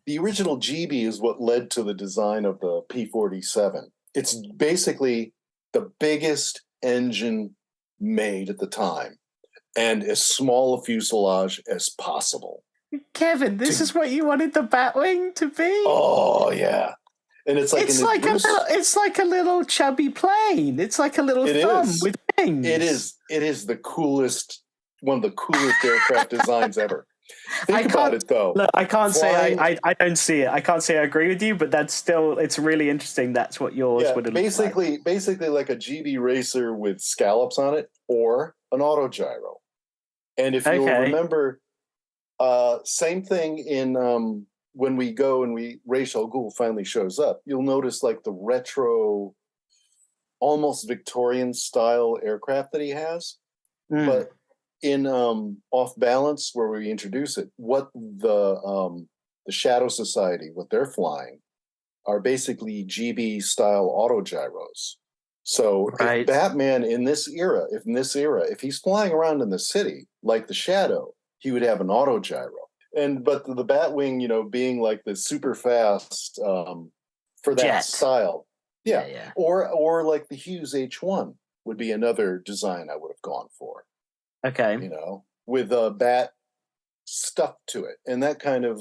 The original GB is what led to the design of the P-47. It's basically the biggest engine made at the time, and as small a fuselage as possible. Kevin, this is what you wanted the Batwing to be? Oh yeah. And it's like it's like a little chubby plane. It's like a little thumb with wings. It is the coolest, one of the coolest aircraft designs ever. Think about it though. Look, I can't say I don't see it. I can't say I agree with you, but it's really interesting. That's what yours would have basically like. Basically like a GB racer with scallops on it or an autogyro. And if you'll remember, same thing in when we go and Ra's al Ghul finally shows up, you'll notice like the retro, almost Victorian style aircraft that he has. But in Off Balance, where we introduce it, what the Shadow Society, what they're flying, are basically GB style autogyros. So if Batman in this era, if he's flying around in the city like the Shadow, he would have an autogyro. But the Batwing, being like the super fast for that style, or like the Hughes H1 would be another design I would have gone for. Okay, with a bat stuff to it, and that kind of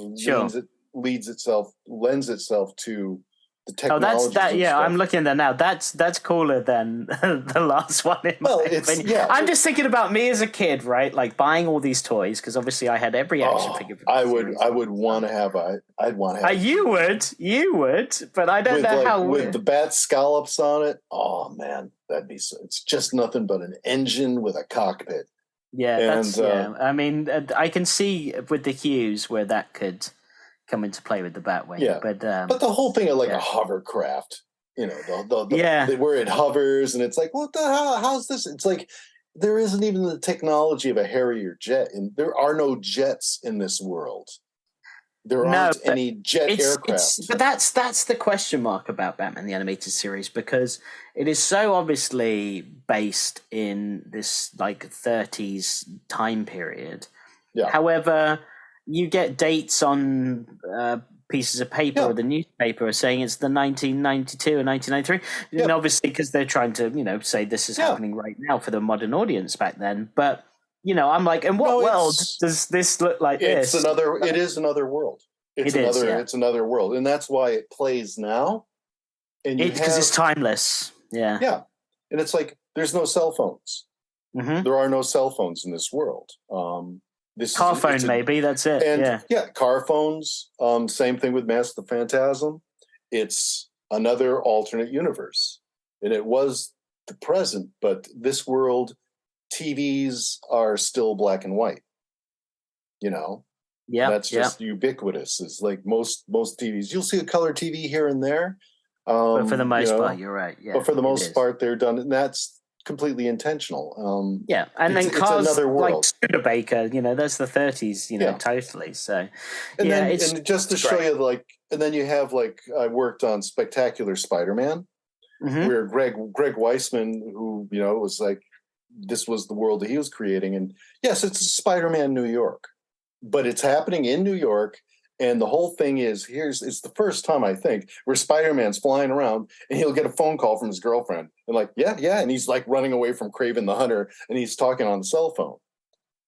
lends itself to the technology. I'm looking at that now. That's cooler than the last one. I'm just thinking about me as a kid, right? Like buying all these toys because obviously I had every action figure. I would want to have. I'd want to have. You would, but I don't know how. With the bat scallops on it. Oh man, that'd be so. It's just nothing but an engine with a cockpit. Yeah, I mean, I can see with the Hughes where that could come into play with the Batwing. Yeah, but the whole thing of like a hovercraft, where it hovers and it's like, what the hell? How's this? It's like there isn't even the technology of a Harrier jet, and there are no jets in this world. There aren't any jet aircraft. But that's the question mark about Batman the Animated Series, because it is so obviously based in this like 30s time period. Yeah. However, you get dates on pieces of paper or the newspaper are saying it's the 1992 and 1993. And obviously because they're trying to, say this is happening right now for the modern audience back then. But I'm like, in what world does this look like this? It is another world. It's another world. And that's why it plays now. And because it's timeless. Yeah. Yeah. And it's like, there's no cell phones. Mm-hmm. There are no cell phones in this world. Car phone, maybe. That's it. And car phones. Same thing with Mask of the Phantasm. It's another alternate universe. And it was the present, but this world, TVs are still black and white. Yeah, that's just ubiquitous. It's like most TVs. You'll see a color TV here and there, but for the most part, you're right. Yeah, but for the most part, they're done, and that's completely intentional. And then cars it's another world. Like Studebaker, that's the 30s, totally. So, and just to show you, and then you have I worked on Spectacular Spider-Man, where Greg Weisman, who was like, this was the world that he was creating, and yes, it's Spider-Man New York, but it's happening in New York, And the whole thing is, it's the first time, I think, where Spider-Man's flying around and he'll get a phone call from his girlfriend and like, yeah. And he's like running away from Kraven the Hunter and he's talking on the cell phone.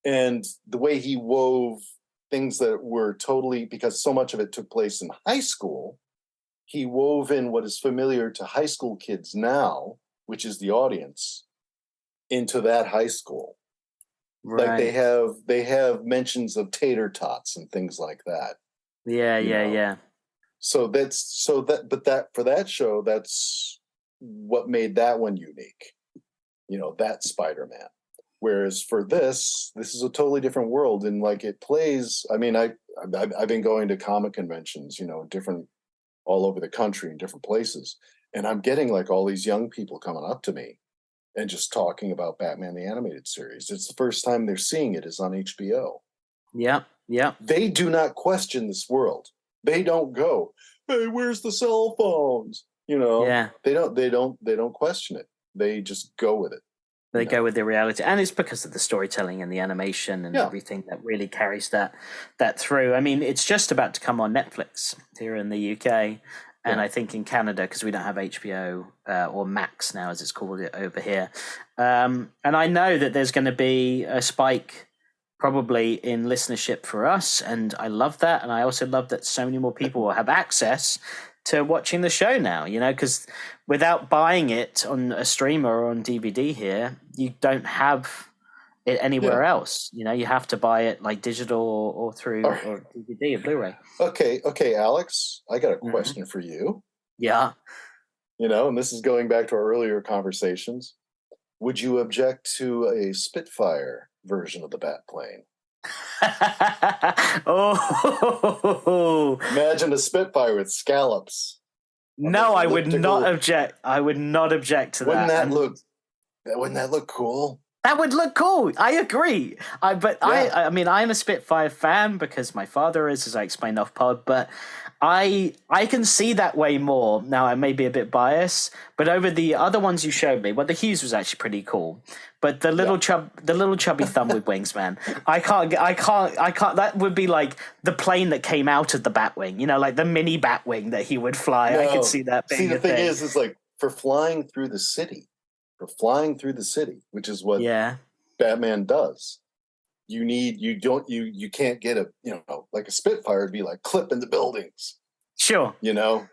And the way he wove things that were totally, because so much of it took place in high school, he wove in what is familiar to high school kids now, which is the audience, into that high school. Right. Like they have mentions of tater tots and things like that. Yeah. So for that show, that's what made that one unique. That Spider-Man. Whereas for this is a totally different world, and like it plays. I mean, I've been going to comic conventions, different all over the country in different places, and I'm getting like all these young people coming up to me and just talking about Batman the Animated Series. It's the first time they're seeing it is on HBO. Yeah. They do not question this world. They don't go, "Hey, where's the cell phones?" Yeah. They don't question it. They just go with it. They go with the reality, and it's because of the storytelling and the animation and everything that really carries that through. I mean, it's just about to come on Netflix here in the UK, and I think in Canada, because we don't have HBO or Max now, as it's called it over here. And I know that there's going to be a spike probably in listenership for us, and I love that. And I also love that so many more people will have access to watching the show now, because without buying it on a streamer or on DVD here, you don't have it anywhere else. You have to buy it like digital or through or DVD or Blu-ray. Okay, Alex, I got a question for you. Yeah. And this is going back to our earlier conversations. Would you object to a Spitfire version of the Bat plane? Oh, imagine a Spitfire with scallops. No, I would not object. I would not object to that. Wouldn't that look cool? That would look cool. I agree. I mean, I'm a Spitfire fan because my father is, as I explained off pod. But I can see that way more now. I may be a bit biased, but over the other ones you showed me, the Hughes was actually pretty cool. But the little chubby thumb with wings, man, I can't. That would be like the plane that came out of the Batwing. Like the mini Batwing that he would fly. No. I could see that being. See, the thing is like for flying through the city. Which is what Batman does. You can't get like a Spitfire would be like clipping the buildings. Sure. Well,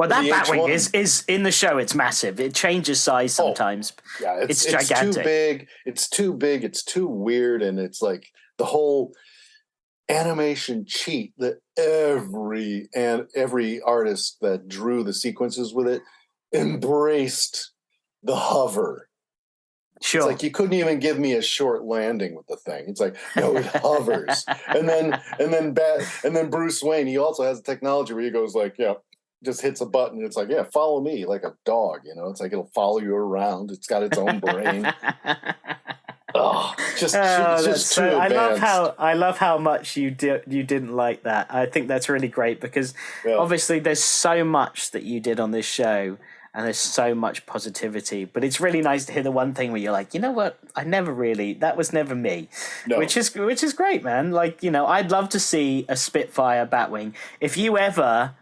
that Batwing is in the show. It's massive. It changes size sometimes. It's gigantic. It's too big. It's too weird, and it's like the whole animation cheat that every artist that drew the sequences with it embraced. The hover. Sure. It's like you couldn't even give me a short landing with the thing. It's like, no, it hovers. and then Bruce Wayne, he also has a technology where he goes like, just hits a button. It's like, follow me like a dog, It's like it'll follow you around. It's got its own brain. Just too advanced. I love how much you didn't like that. I think that's really great because obviously there's so much that you did on this show. And there's so much positivity, but it's really nice to hear the one thing where you're like, you know what? That was never me, which is great, man. Like, I'd love to see a Spitfire Batwing. If you ever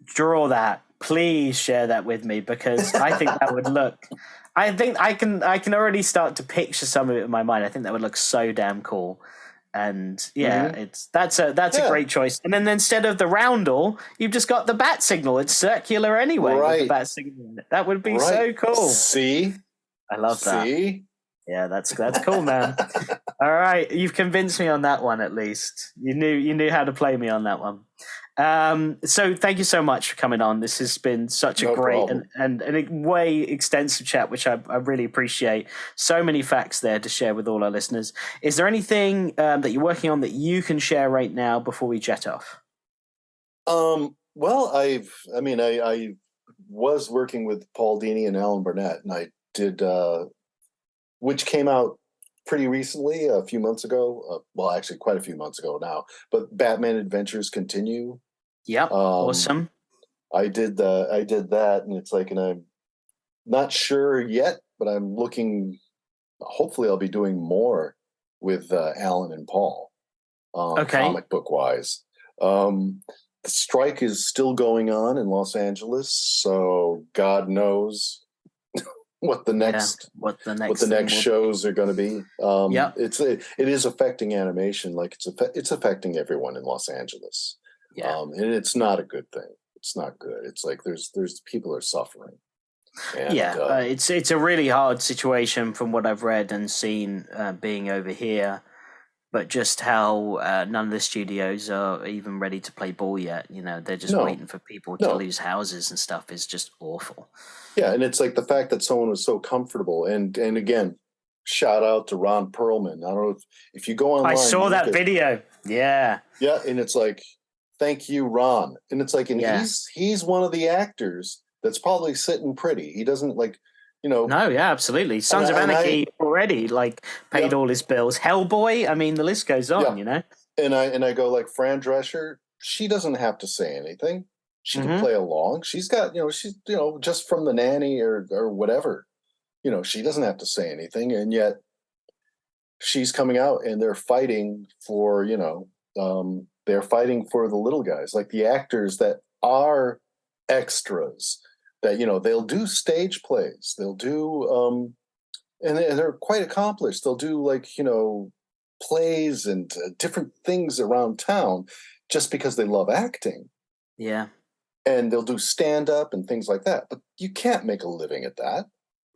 draw that, please share that with me because I think that would look. I think I can already start to picture some of it in my mind. I think that would look so damn cool. And that's a great choice. And then instead of the roundel, you've just got the bat signal. It's circular anyway. With the bat signal. That would be so cool. See, I love that. Yeah, that's cool, man. All right, you've convinced me on that one. At least you knew how to play me on that one. So thank you so much for coming on. This has been such a great and a way extensive chat, which I really appreciate. So many facts there to share with all our listeners. Is there anything that you're working on that you can share right now before we jet off? Well, I was working with Paul Dini and Alan Burnett, and I did, which came out pretty recently, a few months ago. Well, actually, quite a few months ago now. But Batman Adventures Continue. Yep, awesome. I did that, and it's like, and I'm not sure yet, but I'm looking. Hopefully, I'll be doing more with Alan and Paul, comic book wise. The strike is still going on in Los Angeles, so God knows what the next what the next shows are going to be. Yeah, it is affecting animation, like it's affecting everyone in Los Angeles. Yeah. And it's not a good thing. It's not good. It's like there's people are suffering. And, it's a really hard situation from what I've read and seen being over here. But just how none of the studios are even ready to play ball yet. You know, they're just waiting for people to lose houses and stuff is just awful. Yeah, and it's like the fact that someone was so comfortable. And again, shout out to Ron Perlman. I don't know if you go online. I saw that video. Yeah. Yeah, and it's like, thank you, Ron. And it's like, and he's one of the actors that's probably sitting pretty. He doesn't like, you know. No, yeah, absolutely. Sons of Anarchy already like paid all his bills. Hellboy, I mean, the list goes on, you know. And I go like Fran Drescher, she doesn't have to say anything. She can play along. She's got, she's, just from The Nanny or whatever. She doesn't have to say anything, and yet she's coming out and they're fighting for, they're fighting for the little guys, like the actors that are extras that, they'll do stage plays. They'll do, and they're quite accomplished. They'll do like, plays and different things around town just because they love acting. Yeah. And they'll do stand-up and things like that. But you can't make a living at that.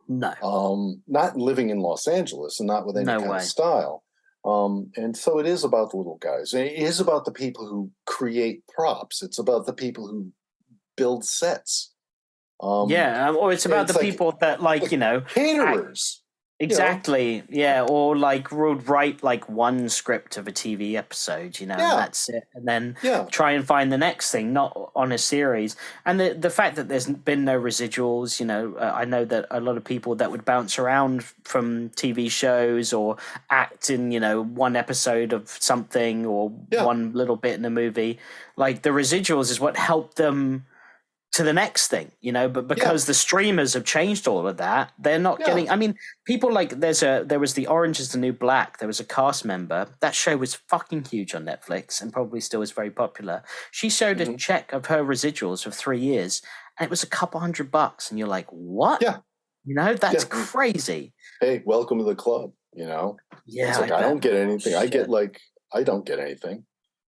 No. Not living in Los Angeles and not with any kind of style. And so it is about the little guys. It is about the people who create props. It's about the people who build sets. Or it's about the people that caterers. Exactly. Yeah. Or like would write like one script of a TV episode, and that's it. And then try and find the next thing, not on a series. And the fact that there's been no residuals, I know that a lot of people that would bounce around from TV shows or act in, one episode of something or one little bit in a movie, like the residuals is what helped them to the next thing, but because the streamers have changed all of that, they're not getting, I mean, people like there was the Orange is the New Black. There was a cast member. That show was fucking huge on Netflix and probably still is very popular. She showed a check of her residuals for 3 years and it was $200. And you're like, what? Yeah. That's crazy. Hey, welcome to the club, Yeah. It's like, I don't get anything. I don't get anything,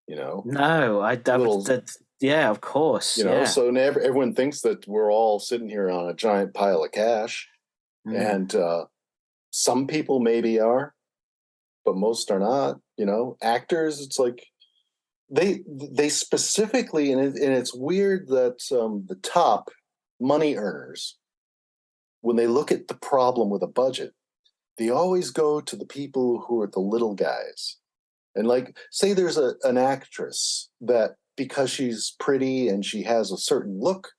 No, I don't. Yeah, of course. So everyone thinks that we're all sitting here on a giant pile of cash, and some people maybe are, but most are not. Actors, it's like they specifically, and it's weird that the top money earners, when they look at the problem with a budget, they always go to the people who are the little guys, and like say there's an actress that, because she's pretty and she has a certain look,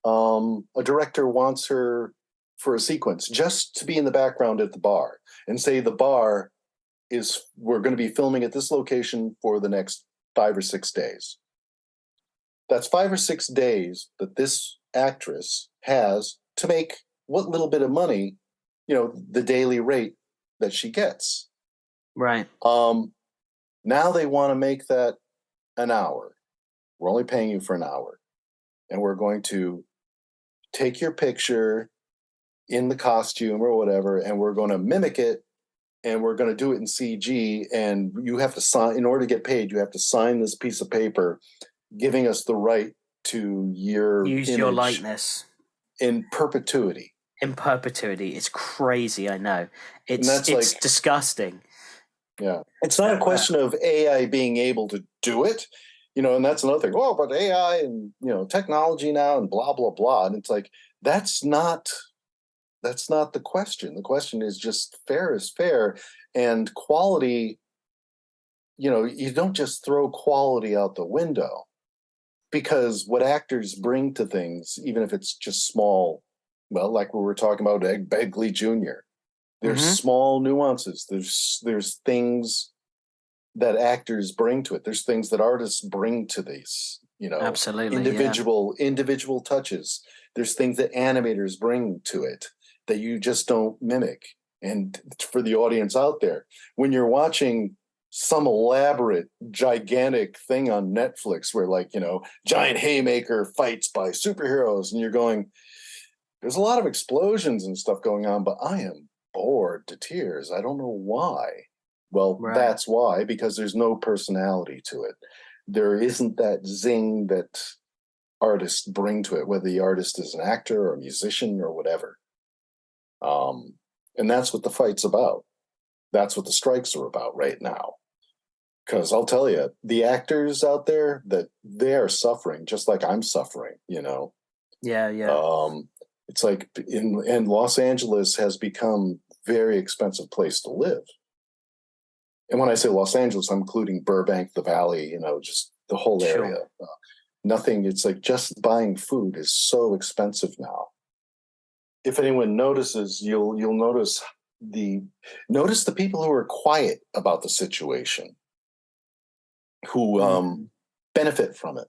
a director wants her for a sequence just to be in the background at the bar, and say the bar is, we're going to be filming at this location for the next 5 or 6 days. That's 5 or 6 days that this actress has to make what little bit of money, the daily rate that she gets. Right. Now they want to make that an hour. We're only paying you for an hour, and we're going to take your picture in the costume or whatever, and we're going to mimic it, and we're going to do it in CG, and you have to sign, in order to get paid, you have to sign this piece of paper giving us the right to use your likeness in perpetuity. In perpetuity. It's crazy, I know. It's disgusting. Yeah. It's not a question of AI being able to do it. And that's another thing. Oh, but AI and, technology now and blah, blah, blah. And it's like, that's not the question. The question is just fair is fair. And quality, you don't just throw quality out the window, because what actors bring to things, even if it's just small, well, like we were talking about Ed Begley Jr., there's small nuances. There's things that actors bring to it. There's things that artists bring to these, absolutely, individual touches. There's things that animators bring to it that you just don't mimic. And for the audience out there, when you're watching some elaborate, gigantic thing on Netflix where, like, giant haymaker fights by superheroes, and you're going, there's a lot of explosions and stuff going on, but I am bored to tears. I don't know why. Well, Right. that's why, because there's no personality to it. There isn't that zing that artists bring to it, whether the artist is an actor or a musician or whatever. And that's what the fight's about. That's what the strikes are about right now. Because I'll tell you, the actors out there, that they are suffering just like I'm suffering, Yeah. It's like in Los Angeles has become a very expensive place to live. And when I say Los Angeles, I'm including Burbank, the Valley, just the whole area. Nothing, it's like just buying food is so expensive now. If anyone notices, you'll notice the people who are quiet about the situation, who benefit from it,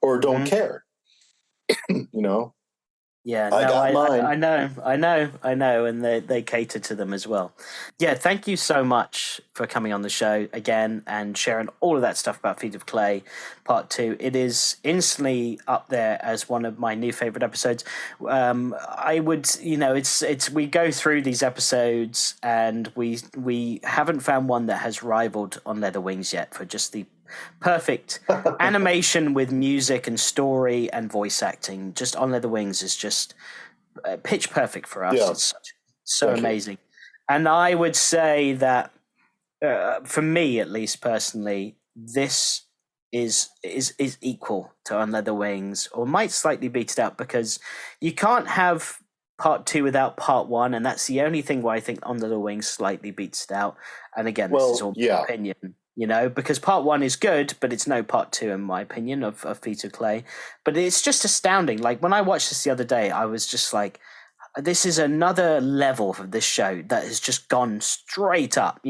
or don't care. Yeah, I got mine. I know, and they cater to them as well. Yeah, thank you so much for coming on the show again and sharing all of that stuff about Feet of Clay Part 2. It is instantly up there as one of my new favorite episodes. I would, it's we go through these episodes and we haven't found one that has rivaled On Leather Wings yet for just the perfect animation with music and story and voice acting. Just On Leather Wings is just pitch perfect for us. Yeah. It's so amazing. And I would say that for me, at least personally, this is equal to On Leather Wings, or might slightly beat it out, because you can't have Part 2 without Part 1, and that's the only thing where I think On Leather Wings slightly beats it out. And again, this is all my opinion. Because Part 1 is good, but it's no Part 2, in my opinion, of Feet of Clay. But it's just astounding. Like, when I watched this the other day, I was just like, this is another level of this show that has just gone straight up.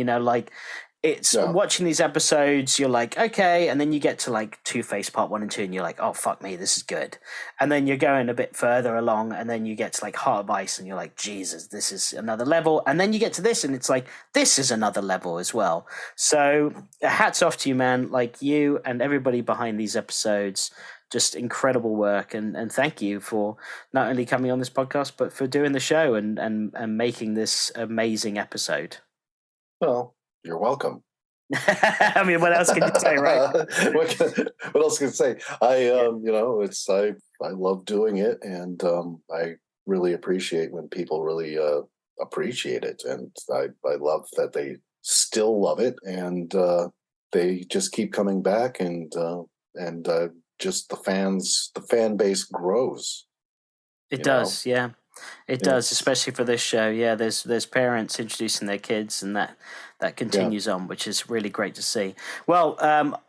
It's watching these episodes, you're like, okay, and then you get to like Two-Face Part 1 and 2, and you're like, oh, fuck me, this is good. And then you're going a bit further along, and then you get to like Heart of Ice, and you're like, Jesus, this is another level. And then you get to this, and it's like, this is another level as well. So hats off to you, man. Like, you and everybody behind these episodes, just incredible work, and thank you for not only coming on this podcast, but for doing the show and making this amazing episode. Well, you're welcome. I mean, what else can you say, right? What else can I say? I love doing it, and I really appreciate when people really appreciate it, and I love that they still love it, and they just keep coming back, and just the fan base grows. It does, yeah. It does, especially for this show. Yeah, there's parents introducing their kids, and that continues on, which is really great to see. Well,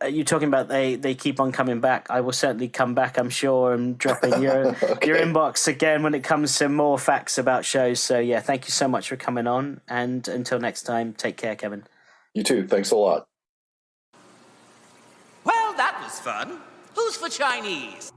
you're talking about they keep on coming back. I will certainly come back, I'm sure, and drop in your your inbox again when it comes to more facts about shows. So yeah, thank you so much for coming on, and until next time, take care, Kevin. You too. Thanks a lot. Well, that was fun. Who's for Chinese?